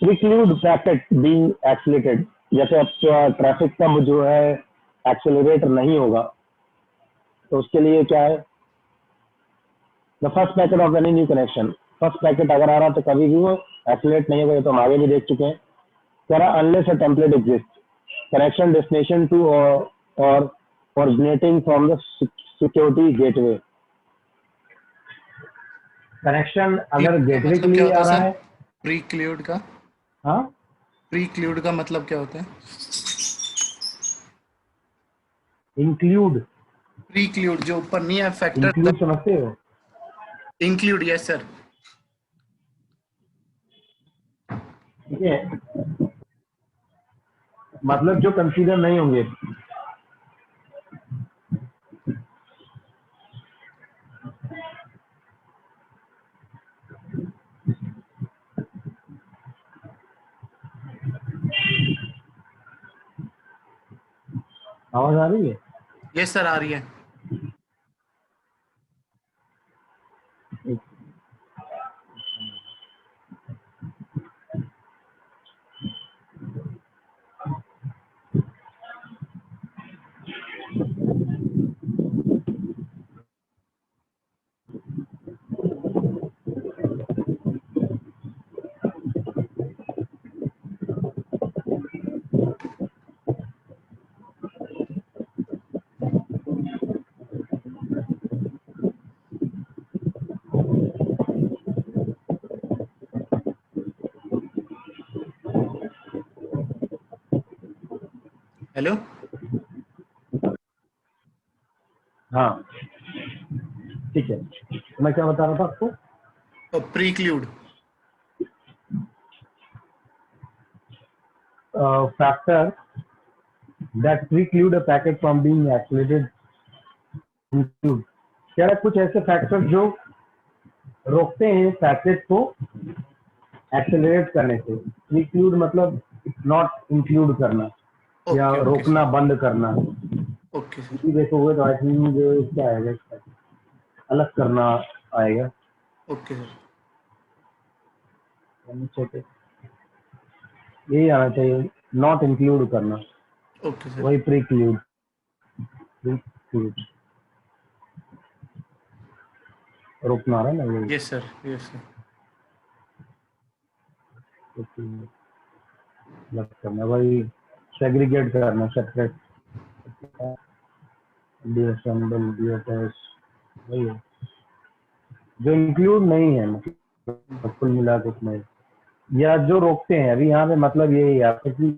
प्रिक्लूड पैकेट बीइंग एक्सीलरेटेड, जैसे अब ट्रैफिक का जो है एक्सेलरेट नहीं होगा, तो उसके लिए क्या है, the first packet of any new connection, first packet अगर आ रहा तो कभी भी वो एक्सेलरेट नहीं होगा। ये तो हम आगे भी देख चुके हैं। कह रहा unless a template exist, connection destination to और originating from the security gateway। Connection अगर गेटवे के मतलब क्या लिए होता आ है रहा सर, है, प्रीक्लूड का? हाँ, प्रीक्लूड का मतलब क्या होता है? इंक्लूड, प्रीक्लूड जो ऊपर नहीं है फैक्टर। इंक्लूड समझते हो, इंक्लूड, यस सर। ठीक है, मतलब जो कंसीडर नहीं होंगे। आवाज आ रही है? यस सर, आ रही है। हेलो। हाँ ठीक है, मैं क्या बता रहा था आपको, तो प्रीक्लूड factor that preclude a packet from being accelerated include, कह रहा है कुछ ऐसे फैक्टर जो रोकते हैं पैकेट को एक्सेलरेट करने से। प्रीक्लूड मतलब नॉट इंक्लूड करना या ओके ओके रोकना, बंद करना। Okay sir. इसी देखोगे तो आई थिंक क्या आएगा इसका, अलग करना आएगा। Okay sir. यही आना चाहिए, नॉट इंक्लूड करना, ओके सर। वही प्रीक्लूड। प्रीक्लूड रोकना है ना, वही यस सर, यस सर। अलग करना, वही सेग्रीगेट करना, सेपरेट, डीअसेंबल, डीअटैच, वही है जो इंक्लूड नहीं है, मतलब कुल मिला के उसमें, या जो रोकते हैं। अभी यहाँ पे मतलब यही है आपके कि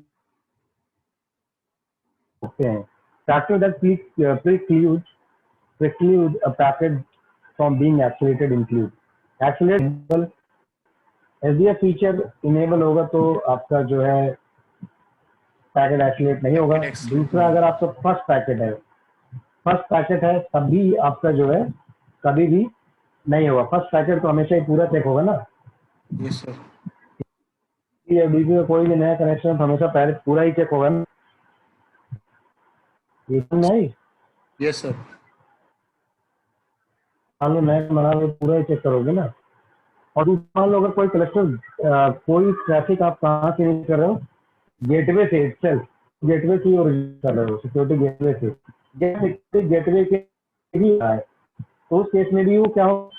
रोकते हैं। Factor that preclude a packet from being accelerated include, accelerate SDF feature enable होगा तो आपका जो है पैकेट एक्सीलेट नहीं होगा। पैकेट एक्सक्लूड दूसरा, नहीं अगर होगा। आपका फर्स्ट पैकेट है तब भी आपका जो है कभी भी नहीं होगा। फर्स्ट पैकेट तो हमेशा ही पूरा चेक होगा ना, यस सर। डीपी में कोई भी नया कनेक्शन तो हमेशा पहले पूरा ही चेक होगा ना, ये नहीं यस सर। मान लो नया बना लो पूरा ही चेक करोगे ना। और दूसरा, मान लो अगर कोई क्लस्टर कोई ट्रैफिक आप कहाँ से यूज कर रहे हो, गेटवे से इटसेल्फ, गेटवे से ओरिजिन कर रहे हो, सिक्योरिटी गेटवे से, गेटवे के भी है, तो उस केस में भी वो क्या हो,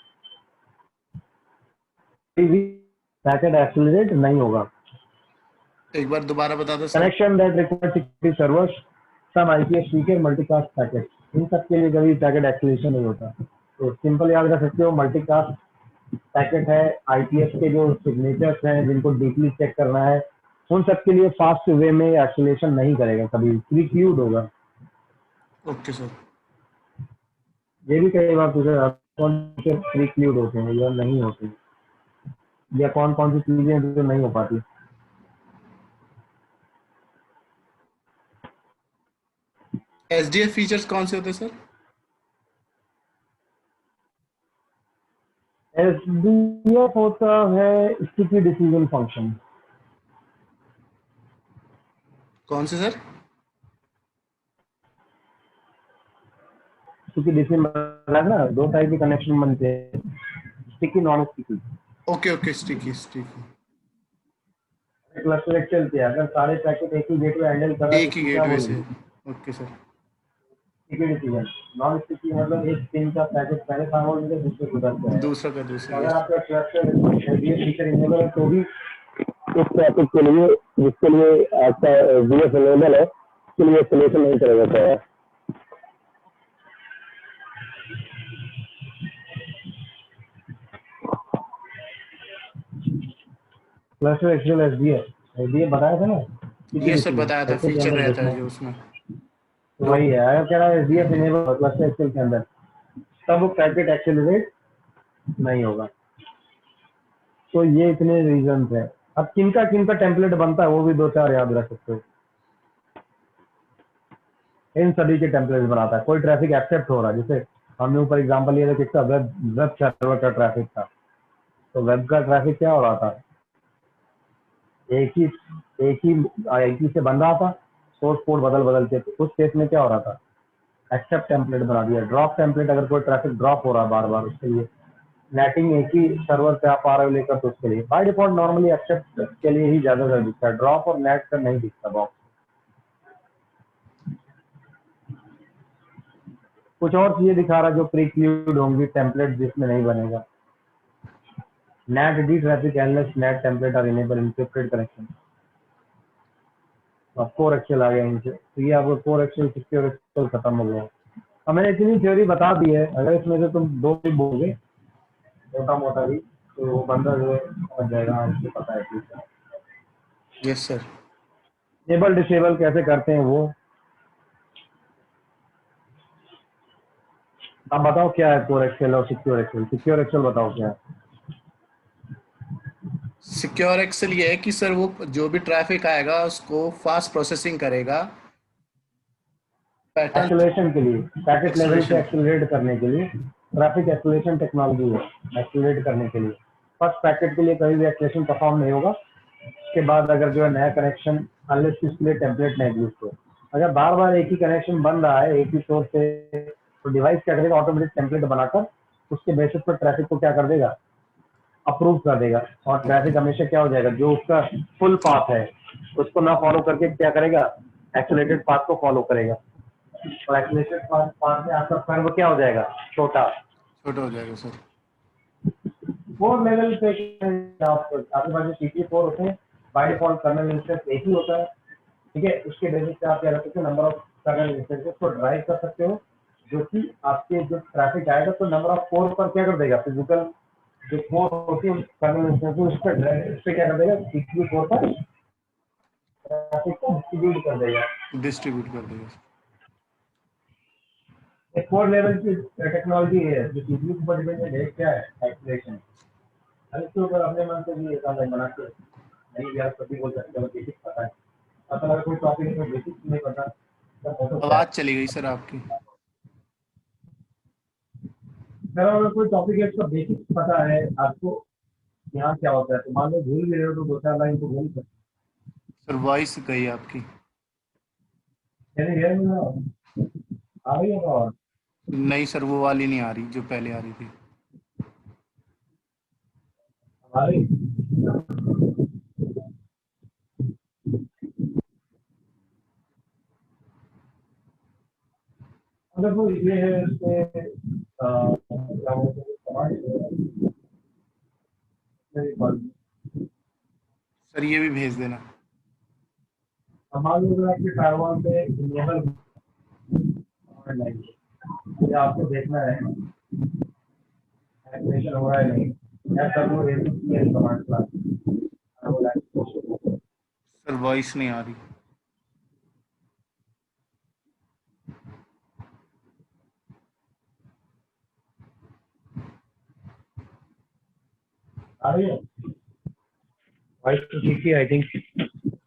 पैकेट एक्सेलरेट नहीं होगा। एक बार दोबारा बता दो सर। Connection that required security servers, some IPS speaker, multicast packet, इन सब के लिए कभी पैकेट एक्सेलरेशन नहीं होता। तो सिंपल याद रख सकते हो, मल्टीकास्ट पैकेट है, आईपीएस के जो सिग्नेचर्स हैं जिनको डीपली चेक करना है, उन सब के लिए फास्ट वे में एक्सीलेशन नहीं करेगा, कभी प्रीक्लूड होगा। Okay sir. ये भी कई बार पूछा जाता है, कौन से प्रीक्लूड होते हैं या नहीं होते, या कौन कौन सी चीजें हैं जो नहीं हो पाती। एसडीएफ फीचर्स कौन से होते हैं सर? एसडीएफ होता है स्टिकी डिसीजन फंक्शन। कौन से सर? स्टिकी डिसीजन मतलब ना, दो टाइप के कनेक्शन बनते हैं, sticky non sticky. Okay okay, sticky sticky. Cluster एक चलती है, अगर सारे पैकेट एक ही गेटवे हैंडल कर रहा है एक तो ही उसको क्या गेटवे से। बोलेंगे, okay sir. Sticky decision. Non sticky मतलब एक पिन का पैकेट पहले फॉरवर्ड में दूसरे को जाता है। दूसरा का तो दूसरा, अगर यस। आपका क्लस्टर ये फीचर इनेबल है तो भी उस ट्रैफिक के लिए जिसके लिए आपका डीएस इनेबल है उसके लिए सोल्यूशन नहीं करेगा क्या। क्लस्टर एक्चुअल एसडीएफ बताया था ना, ये सर बताया था, कैसे के फीचर अंदर रहता देखना है है। जो उसमें। तो तो वही है, अगर कह रहा है एसडीएफ इनेबल क्लस्टर एक्चुअल के अंदर, तब वो पैकेट एक्सेलरेट नहीं होगा। तो ये इतने रीजन है। अब किनका टेम्पलेट बनता है वो भी दो चार याद रख सकते हो। इन सभी के टेम्पलेट बनाता है। कोई ट्रैफिक एक्सेप्ट हो रहा है, जैसे हमने ऊपर एग्जांपल लिया था किसका, वेब सर्वर का ट्रैफिक था। तो वेब का ट्रैफिक क्या हो रहा था, एक ही आईपी से बन रहा था, सोर्स कोड बदल बदल के। तो उस केस में क्या हो रहा था, एक्सेप्ट टेम्पलेट बना दिया। ड्रॉप टेम्पलेट, अगर कोई ट्रैफिक ड्रॉप हो रहा है बार बार, उसके लिए नेटिंग एक ही सर्वर पे आप आ रहे हो लेकर, तो उसके लिए बाय डिफॉल्ट नॉर्मली एक्सेप्ट के लिए ही ज्यादातर दिखता है, ड्रॉप और नेट का नहीं दिखता बॉक्स। कुछ और चीजें दिखा रहा है जो प्रीक्लूड होंगी, टेम्पलेट जिसमें नहीं बनेगा। Net the traffic analyst net template are enable encrypted connection. अब कोर एक्सेल आ गया इनसे, तो ये आपको कोर एक्सेल, सिक्योर एक्सेल खत्म हो गया। अब मैंने इतनी थ्योरी बता दी है, अगर इसमें से तुम दो भी बोलोगे मोटा मोटा भी, तो वो बंदा जो है समझ जाएगा, उसको पता है ठीक। Yes sir. इनेबल डिसेबल कैसे करते हैं वो आप बताओ, क्या है कोर एक्सेल और सिक्योर एक्सेल। सिक्योर एक्सेल बताओ क्या है। सिक्योर एक्सेल ये है कि सर वो जो भी ट्रैफिक आएगा उसको फास्ट प्रोसेसिंग करेगा, पैटर्न। एक्सेलरेशन के लिए, पैकेट लेवल पे एक्सेलरेशन। एक्सेलरेट करने के लिए ट्रैफिक एक्सेलरेशन टेक्नोलॉजी है, एक्सेलरेट करने के लिए। फर्स्ट पैकेट के लिए कभी भी एक्सेलरेशन परफॉर्म नहीं होगा। उसके बाद अगर जो है नया कनेक्शन, अनलेस इसके लिए टेम्पलेट नहीं एग्जिस्ट हो, अगर बार बार एक ही कनेक्शन बन रहा है एक ही सोर्स से, तो डिवाइस क्या करेगा, ऑटोमेटिक टेम्पलेट बनाकर उसके बेसिस पर ट्रैफिक को क्या कर देगा, अप्रूव कर देगा। और ट्रैफिक हमेशा क्या हो जाएगा, जो उसका फुल पाथ है उसको ना फॉलो करके क्या करेगा, एक्सेलरेटेड पाथ को फॉलो करेगा। और एक्सेलरेटेड पाथ में आपका कर्व क्या हो जाएगा, छोटा। छोटा हो जाएगा सर। फोर लेवल पे आपके पास जो सीपी फोर होते हैं, बाय डिफॉल्ट कर्नल इंस्टेंस एक ही होता है, ठीक है। उसके बेसिस पे आप क्या कर सकते हो, नंबर ऑफ कर्नल इंस्टेंसेस को ड्राइव कर सकते हो, जो कि आपके जो ट्रैफिक आएगा तो नंबर ऑफ फोर पर क्या कर देगा, फिजिकल जो फोर होती है कर्नल इंस्टेंसेस उस पर क्या कर देगा, सीपी फोर पर ट्रैफिक को डिस्ट्रीब्यूट कर देगा। डिस्ट्रीब्यूट कर देगा। एक फोर लेवल की टेक्नोलॉजी है जो सीपीयू के ऊपर डिपेंडेंट है, क्या है, एक्सेलरेशन। अब इसके ऊपर अपने मन से भी एक बना के नहीं यार, सभी बोल सकते हैं बेसिक पता है। अगर कोई टॉपिक में बेसिक नहीं पता तो हो सकता है। आवाज चली गई सर आपकी। अगर कोई टॉपिक है उसका बेसिक पता है आपको, यहाँ क्या होता है, तो मान लो भूल गए हो तो दो चार लाइन तो भूल सकते। सर वॉइस गई आपकी। यानी ये आ रही है और नहीं सर, वो वाली नहीं आ रही जो पहले आ रही थी। हमारी अगर वो ये है उससे क्या बोलते हैं, सर ये भी भेज देना। मान लो अगर आपके फायरवॉल पे इनेबल ये आपको देखना है एक्टिवेशन हो रहा है नहीं, सर वॉइस नहीं आ रही। आ रही है वॉइस तो ठीक है आई थिंक।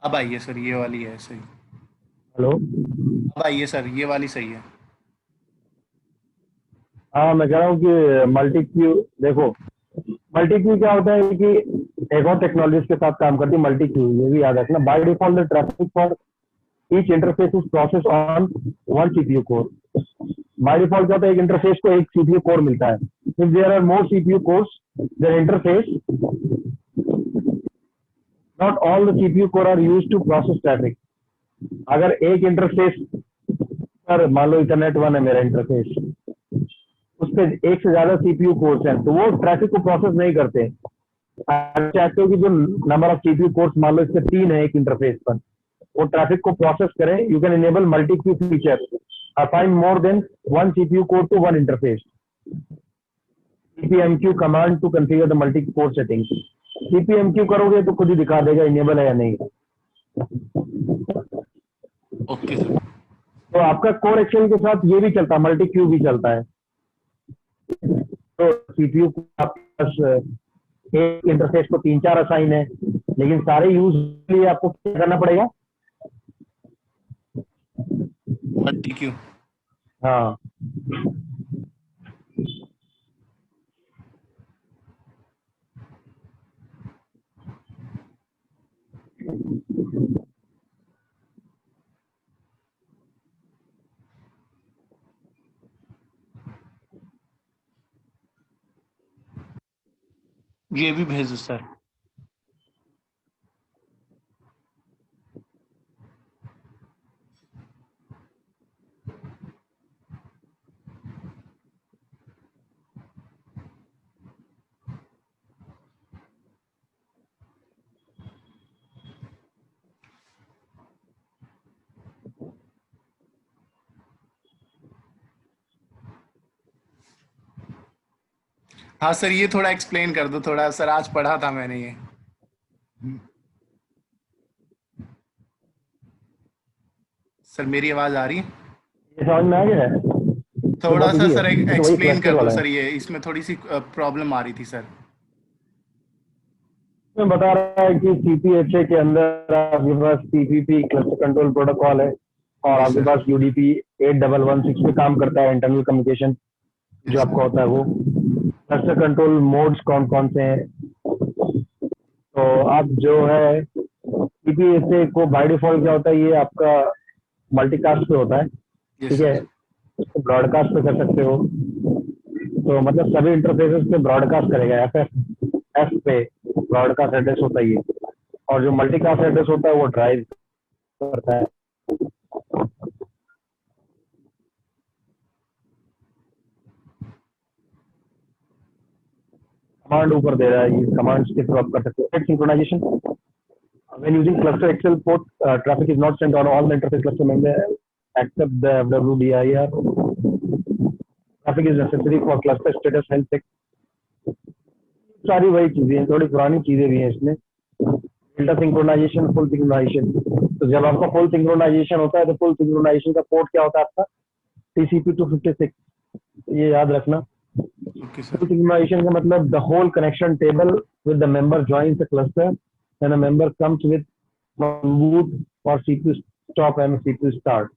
अब आई है सर, ये वाली है सही। हेलो। अब आई है सर, ये वाली सही है। हाँ मैं कह रहा हूँ कि मल्टी क्यू देखो, मल्टी क्यू क्या होता है कि एक और टेक्नोलॉजी के साथ काम करती है मल्टी क्यू, ये भी याद रखना। By default the traffic for each interface is process on one CPU core. By default क्या होता है, एक इंटरफेस को एक सीपीयू कोर मिलता है। If there are more CPU cores there interface, not all the CPU core are used to process traffic. अगर एक इंटरफेस पर मान लो इंटरनेट वन है मेरा इंटरफेस, उस पर एक से ज्यादा सीपीयू कोर्स हैं तो वो ट्रैफिक को प्रोसेस नहीं करते। आप चाहते हो कि जो नंबर ऑफ सीपीयू कोर्स मान लो इसके 3 है एक इंटरफेस पर, वो ट्रैफिक को प्रोसेस करें, you can enable multi queue feature, assign more than one CPU core to one interface. cpmq command to configure the multi core setting. cpmq करोगे तो खुद ही दिखा देगा इनेबल है या नहीं। Okay sir. तो आपका कोर एक्सेल के साथ ये भी चलता है, मल्टी क्यू भी चलता है। तो सीपीयू को आपके पास एक इंटरफेस को 3-4 असाइन है, लेकिन सारे यूज के लिए आपको क्या करना पड़ेगा? Multi Q. हाँ ये भी भेजो सर। हाँ सर, ये थोड़ा एक्सप्लेन कर दो थोड़ा सर, आज पढ़ा था मैंने ये। सर मेरी आवाज आ रही है? ये समझ में आ गया है? तो थोड़ा बहुत सा इजी है, सर ये तो वही एक्सप्लेन क्लस्टर कर दो वाला है। सर, ये इसमें थोड़ी सी प्रॉब्लम आ रही थी सर। मैं बता रहा है कि सीपीएचए के अंदर आपके पास टीसीपी क्लस्टर कंट्रोल प्रोटोकॉल है, और यस आपके सर। पास यूडीपी 8116 पे काम करता है, इंटरनल कम्युनिकेशन जो यस आपका होता है वो। क्लस्टर कंट्रोल मोड्स कौन कौन से हैं, तो आप जो है सीपीएचए को बाय डिफॉल्ट क्या होता है, ये आपका मल्टीकास्ट पे होता है, यस ठीक है। सर। इसको ब्रॉडकास्ट पे कर सकते हो, तो मतलब सभी इंटरफेसेस पे ब्रॉडकास्ट करेगा। एफ पे ब्रॉडकास्ट एड्रेस होता है ये, और जो मल्टीकास्ट एड्रेस होता है वो ड्राइव करता है। कमांड ऊपर दे रहा है, ये कमांड्स के थ्रू आप कर सकते हो। Synchronization when using cluster excel port, traffic is not sent on all the interface cluster members except the wdir. Traffic is necessary for cluster status health check। सारी वही चीजें हैं, थोड़ी पुरानी चीजें भी हैं इसमें। Delta synchronization, full synchronization. तो जब आपका फुल सिंक्रोनाइजेशन होता है तो फुल सिंक्रोनाइजेशन का पोर्ट क्या होता है आपका? टीसीपी 256, ये याद रखना। Okay sir. फुल सिंक्रोनाइजेशन का मतलब the whole connection table with the member joins the cluster and a member comes with boot or CPU stop and CPU start।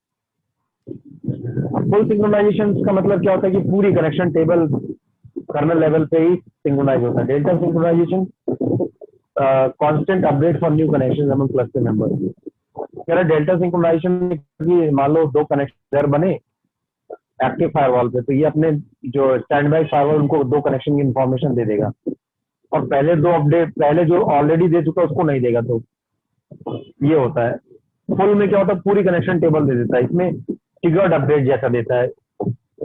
Full synchronization का मतलब क्या होता है कि पूरी कनेक्शन टेबल कर्नल लेवल पे ही सिंक्रोनाइज होता है। Delta synchronization constant update for new connection among cluster members. कह रहा डेल्टा सिंक्रोनाइजेशन में मान लो 2 कनेक्शन बने एक्टिव फायरवॉल पे, तो ये अपने जो स्टैंड बाई फायरवॉल उनको 2 कनेक्शन की इंफॉर्मेशन दे देगा, और पहले 2 अपडेट पहले जो ऑलरेडी दे चुका है उसको नहीं देगा। तो ये होता है। फुल में क्या होता है, पूरी कनेक्शन टेबल दे देता है, इसमें ट्रिगर्ड अपडेट जैसा देता है,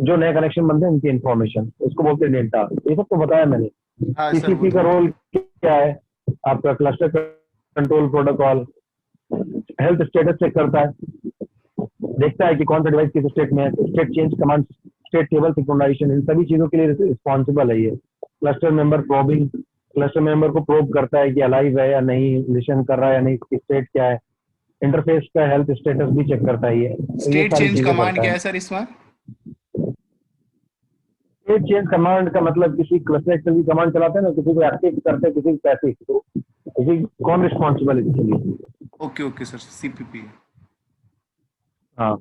जो नए कनेक्शन बनते हैं उनकी इन्फॉर्मेशन, उसको बोलते हैं डेल्टा। ये सब तो बताया मैंने। हाँ सर, वो टीसीपी का तो रोल क्या है, आपका cluster control protocol health status check करता है, देखता है कि कौन सा डिवाइस किस स्टेट में है, state change command, state table synchronisation, इन सभी चीजों के लिए रिस्पॉन्सिबल है ये। Cluster member probing, cluster member को प्रोब करता है कि अलाइव है या नहीं, लिसन कर रहा है या नहीं, स्टेट क्या है, इंटरफेस का हेल्थ स्टेटस भी चेक करता है ये, तो ये स्टेट सारी चेंज चीजें कमांड करता क्या है। है सर इसमें? स्टेट चेंज कमांड का मतलब किसी क्लस्टर एक्शन की कमांड चलाते हैं ना, किसी को एक्टिव करते हैं, किसी को पैसिव, तो किसी कौन रिस्पॉन्सिबल है इसके लिए। Okay okay sir, CPP. हाँ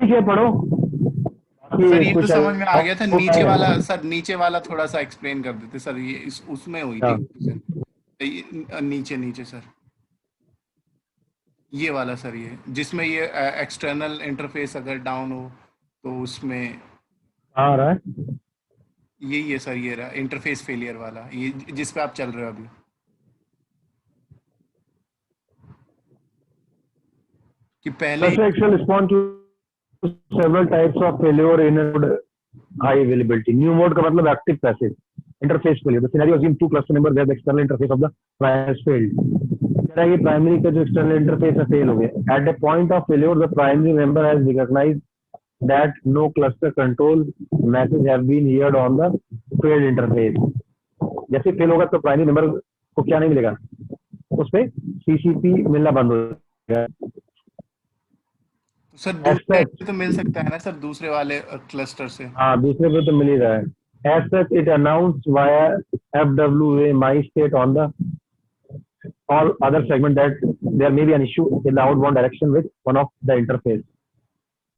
ठीक है, पढ़ो सर बाकी ये तो कुछ समझ में आ गया था, नीचे वाला है। सर, नीचे वाला थोड़ा सा एक्सप्लेन कर देते सर, ये इस उसमें हुई थी हाँ confusion। नीचे नीचे सर, ये वाला सर, ये जिसमें ये एक्सटर्नल इंटरफेस अगर डाउन हो तो उसमें, आ रहा है। यही है सर, ये रहा इंटरफेस फेलियर वाला, ये जिस पे आप चल रहे हो अभी, कि पहले। Cluster Excel respond to several types of failure in a node high availability. New mode का मतलब active passive. Interface failure. The scenario assume two cluster members where the external interface of the primary has failed. कह रहा है कि primary का जो external interface है fail हो गया. At the point of failure, the primary member has recognized that no cluster control message have been heard on the failed interface. जैसे fail होगा तो primary member को क्या नहीं मिलेगा, उस पे CCP मिलना बंद हो जाएगा. तो सर As दूसरे such, से तो मिल सकता है ना सर, दूसरे वाले क्लस्टर से? हाँ दूसरे पे तो मिल ही रहा है. As such, it announced via FWA my state on the all other segment that there may be an issue in the outbound direction with one of the interface.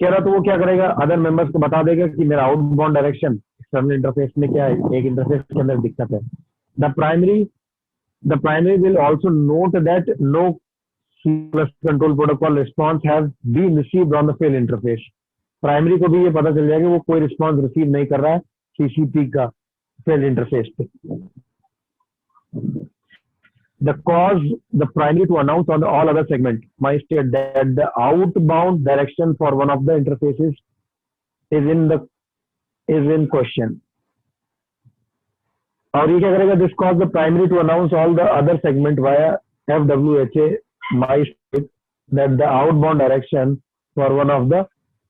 कह रहा तो वो क्या करेगा, अदर मेंबर्स को बता देगा कि मेरा आउटबाउंड डायरेक्शन एक्सटर्नल इंटरफेस में क्या है, एक इंटरफेस के अंदर दिक्कत है. The primary will also note that no cluster control protocol response have been received on the fail interface. Primary को भी ये पता चल जाएगा वो कोई रिस्पॉन्स रिसीव नहीं कर रहा है सीसीपी का फेल इंटरफेस पे. The cause the primary to announce on the all other segment might state that the outbound direction for one of the interfaces is in question. और ये क्या करेगा, this cause the primary to announce all the other segment via FWHA might state that the outbound direction for one of the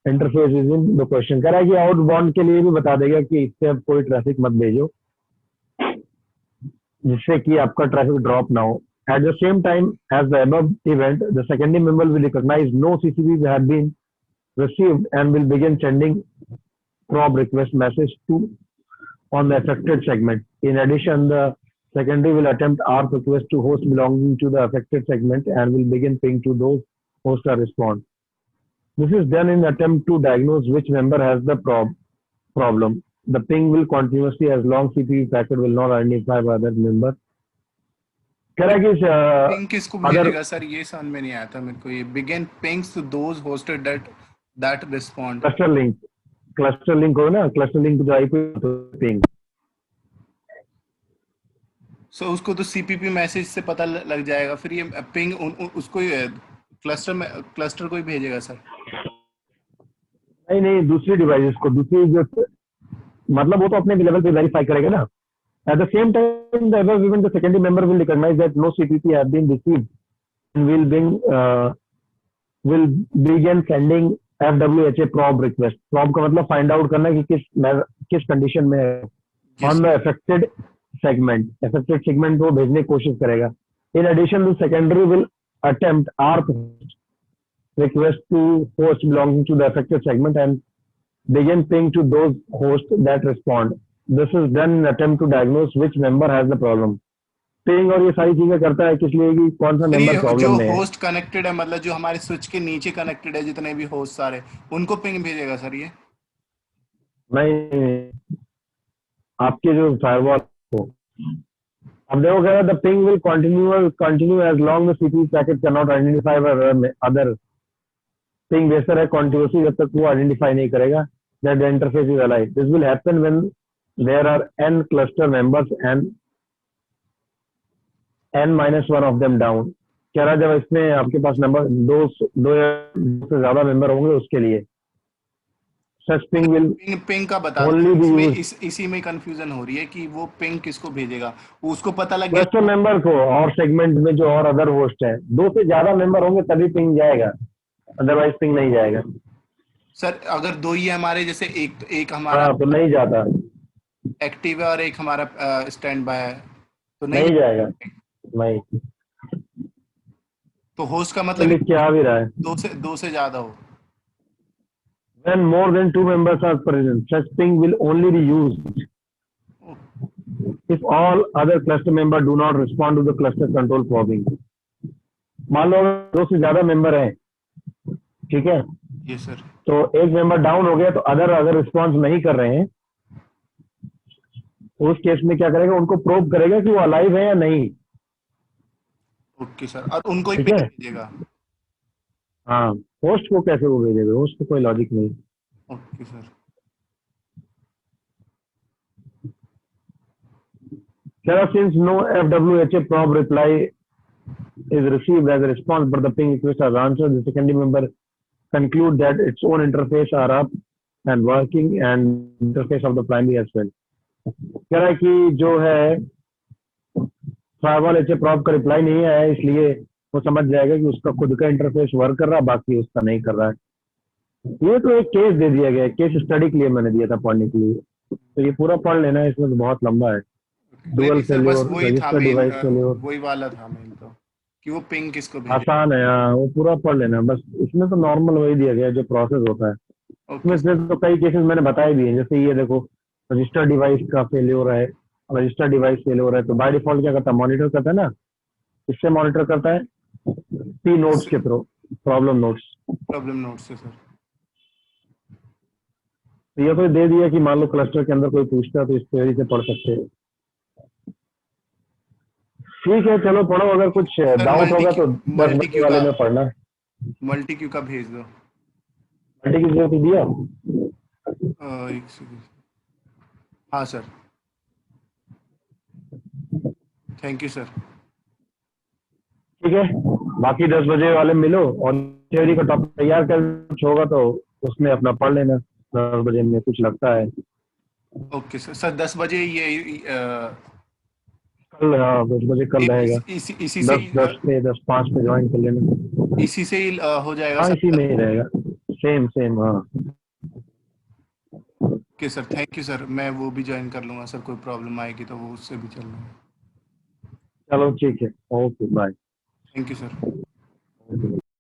interface is in the question. कह रहा है कि outbound के लिए भी बता देगा कि इससे अब कोई ट्रैफिक मत भेजो जिससे कि आपका ट्रैफिक ड्रॉप ना हो. At the same time as the above event the secondary member will recognise no CCPs have been received and will begin sending probe request message to on the affected segment. In addition, the secondary will attempt ARP request to host belonging to the affected segment and will begin ping to those hosts that respond. This is done in attempt to diagnose which member has the problem. The ping will continuously as long CPU packet will not identify by other member. कह रहा है कि ping किसको अगर भेजेगा sir, ये समझ में नहीं आया था मेरे को, ये begin pings to those hosted that respond. Cluster link हो ना, क्लस्टर लिंक जो आईपी पिंग, सो उसको तो सीपीपी मैसेज से पता लग जाएगा, फिर ये पिंग उसको क्लस्टर को ही भेजेगा सर? नहीं दूसरी डिवाइसेस को, दूसरी जो मतलब वो तो अपने लेवल पे वेरीफाई करेगा ना. At the same time, the above event, the secondary member will recognize that no CPP have been received and will begin sending FWHA probe request. Probe का मतलब find out करना कि किस कंडीशन में है on the affected segment. Affected segment वो भेजने की कोशिश करेगा. In addition, the secondary will attempt ARP request to host belonging to the affected segment and begin ping to those hosts that respond. This is done in attempt to diagnose which member has the problem. Ping और ये सारी चीजें करता है किस लिए कि कौन सा मेंबर प्रॉब्लम में है. जो होस्ट कनेक्टेड है, मतलब जो हमारे स्विच के नीचे कनेक्टेड है, जितने भी होस्ट सारे, उनको पिंग भेजेगा सर ये? नहीं, आपके जो फायरवॉल को अब देखो, कह रहा the ping will continue as long the CPU packet can not identify other. Ping भेजता है कॉन्टिन्यूसली जब तक वो आइडेंटिफाई नहीं करेगा that the interface is alive. This will happen when there are n cluster members and n-1 of them down. कह रहा जब इसमें आपके पास नंबर दो से ज्यादा मेंबर होंगे उसके लिए such ping will पिंग का बता only be used. इसी में कंफ्यूजन हो रही है कि वो पिंग किसको भेजेगा, उसको पता लग गया क्लस्टर मेंबर को और सेगमेंट में जो और अदर होस्ट है, दो से ज्यादा मेंबर होंगे तभी पिंग जाएगा, अदरवाइज पिंग नहीं जाएगा. सर अगर दो ही है हमारे, जैसे एक हमारा, हाँ तो नहीं जाता. एक्टिव है और एक हमारा स्टैंड बाय है, तो नहीं जाएगा, नहीं। तो होस्ट का तो मतलब लिख के आ भी रहा है, दो से ज्यादा हो। when more than 2 members are present, such ping will only be used if all other cluster members do not respond to the cluster control probing. मान लो अगर 2 से ज्यादा मेंबर हैं, ठीक है, ये सर, तो एक मेंबर डाउन हो गया तो अगर रिस्पॉन्स नहीं कर रहे हैं तो उस केस में क्या करेगा, उनको प्रोब करेगा कि वो अलाइव है या नहीं। ओके सर, और उनको ही ठीक पिंग है, भेजेगा। हाँ, होस्ट को कैसे वो भेजेगा, होस्ट को कोई लॉजिक नहीं। Okay sir. Since no FWHA probe reply is received as a response, but the ping request is answered, the secondary member conclude that its own interface are up and working and interface of the primary as well. कह रहा है कि जो है firewall H probe का reply नहीं आया, इसलिए वो समझ जाएगा कि उसका खुद का इंटरफेस वर्क कर रहा है, बाकी उसका नहीं कर रहा है। ये तो एक केस दे दिया गया है, केस स्टडी के लिए मैंने दिया था पढ़ने के लिए, तो ये पूरा पढ़ लेना है, इसमें तो बहुत लंबा है। डुअल सर बस फेल्योर, वही था रजिस्टर मेन, डिवाइस फेल्योर, वही वाला था मेन, तो कि वो पिंग किसको भेजे। आसान है, हाँ, वो पूरा पढ़ लेना बस। इसमें तो नॉर्मल वही दिया गया है जो प्रोसेस होता है। ओके इसमें से तो कई केसेस मैंने बताए भी हैं, जैसे ये देखो, रजिस्टर डिवाइस का फेल्योर है, रजिस्टर डिवाइस फेल्योर है तो बाय डिफॉल्ट क्या करता है, मॉनिटर करता है ना, इससे मॉनिटर करता है पी नोट्स के through, problem notes. Problem note से सर। तो ये तो दे दिया कि मान लो क्लस्टर के अंदर कोई पूछता है तो इस क्वेरी से पढ़ सकते हैं। ठीक है, चलो पढ़ो, अगर कुछ डाउट होगा तो 10 मल्टी बजे क्यू का, वाले में पढ़ना। मल्टी क्यू का भेज दो। मल्टी की जरूरत दिया, एक सेकंड। हाँ सर, थैंक यू सर। ठीक है, बाकी 10 बजे वाले मिलो और थ्योरी का टॉपिक तैयार कर, कुछ होगा तो उसमें अपना पढ़ लेना, 10 बजे में कुछ लगता है। ओके सर, सर 10 बजे ये कल, हाँ 10 बजे कल रहेगा, इसी से 10:05 पे ज्वाइन कर लेना। इसी से ही हो जाएगा हाँ सर इसी कल। में ही रहेगा, सेम सेम, हाँ। Okay sir, thank you sir, मैं वो भी ज्वाइन कर लूँगा सर, कोई प्रॉब्लम आएगी तो वो उससे भी चल लूँगा। चलो ठीक है, okay bye. Thank you sir.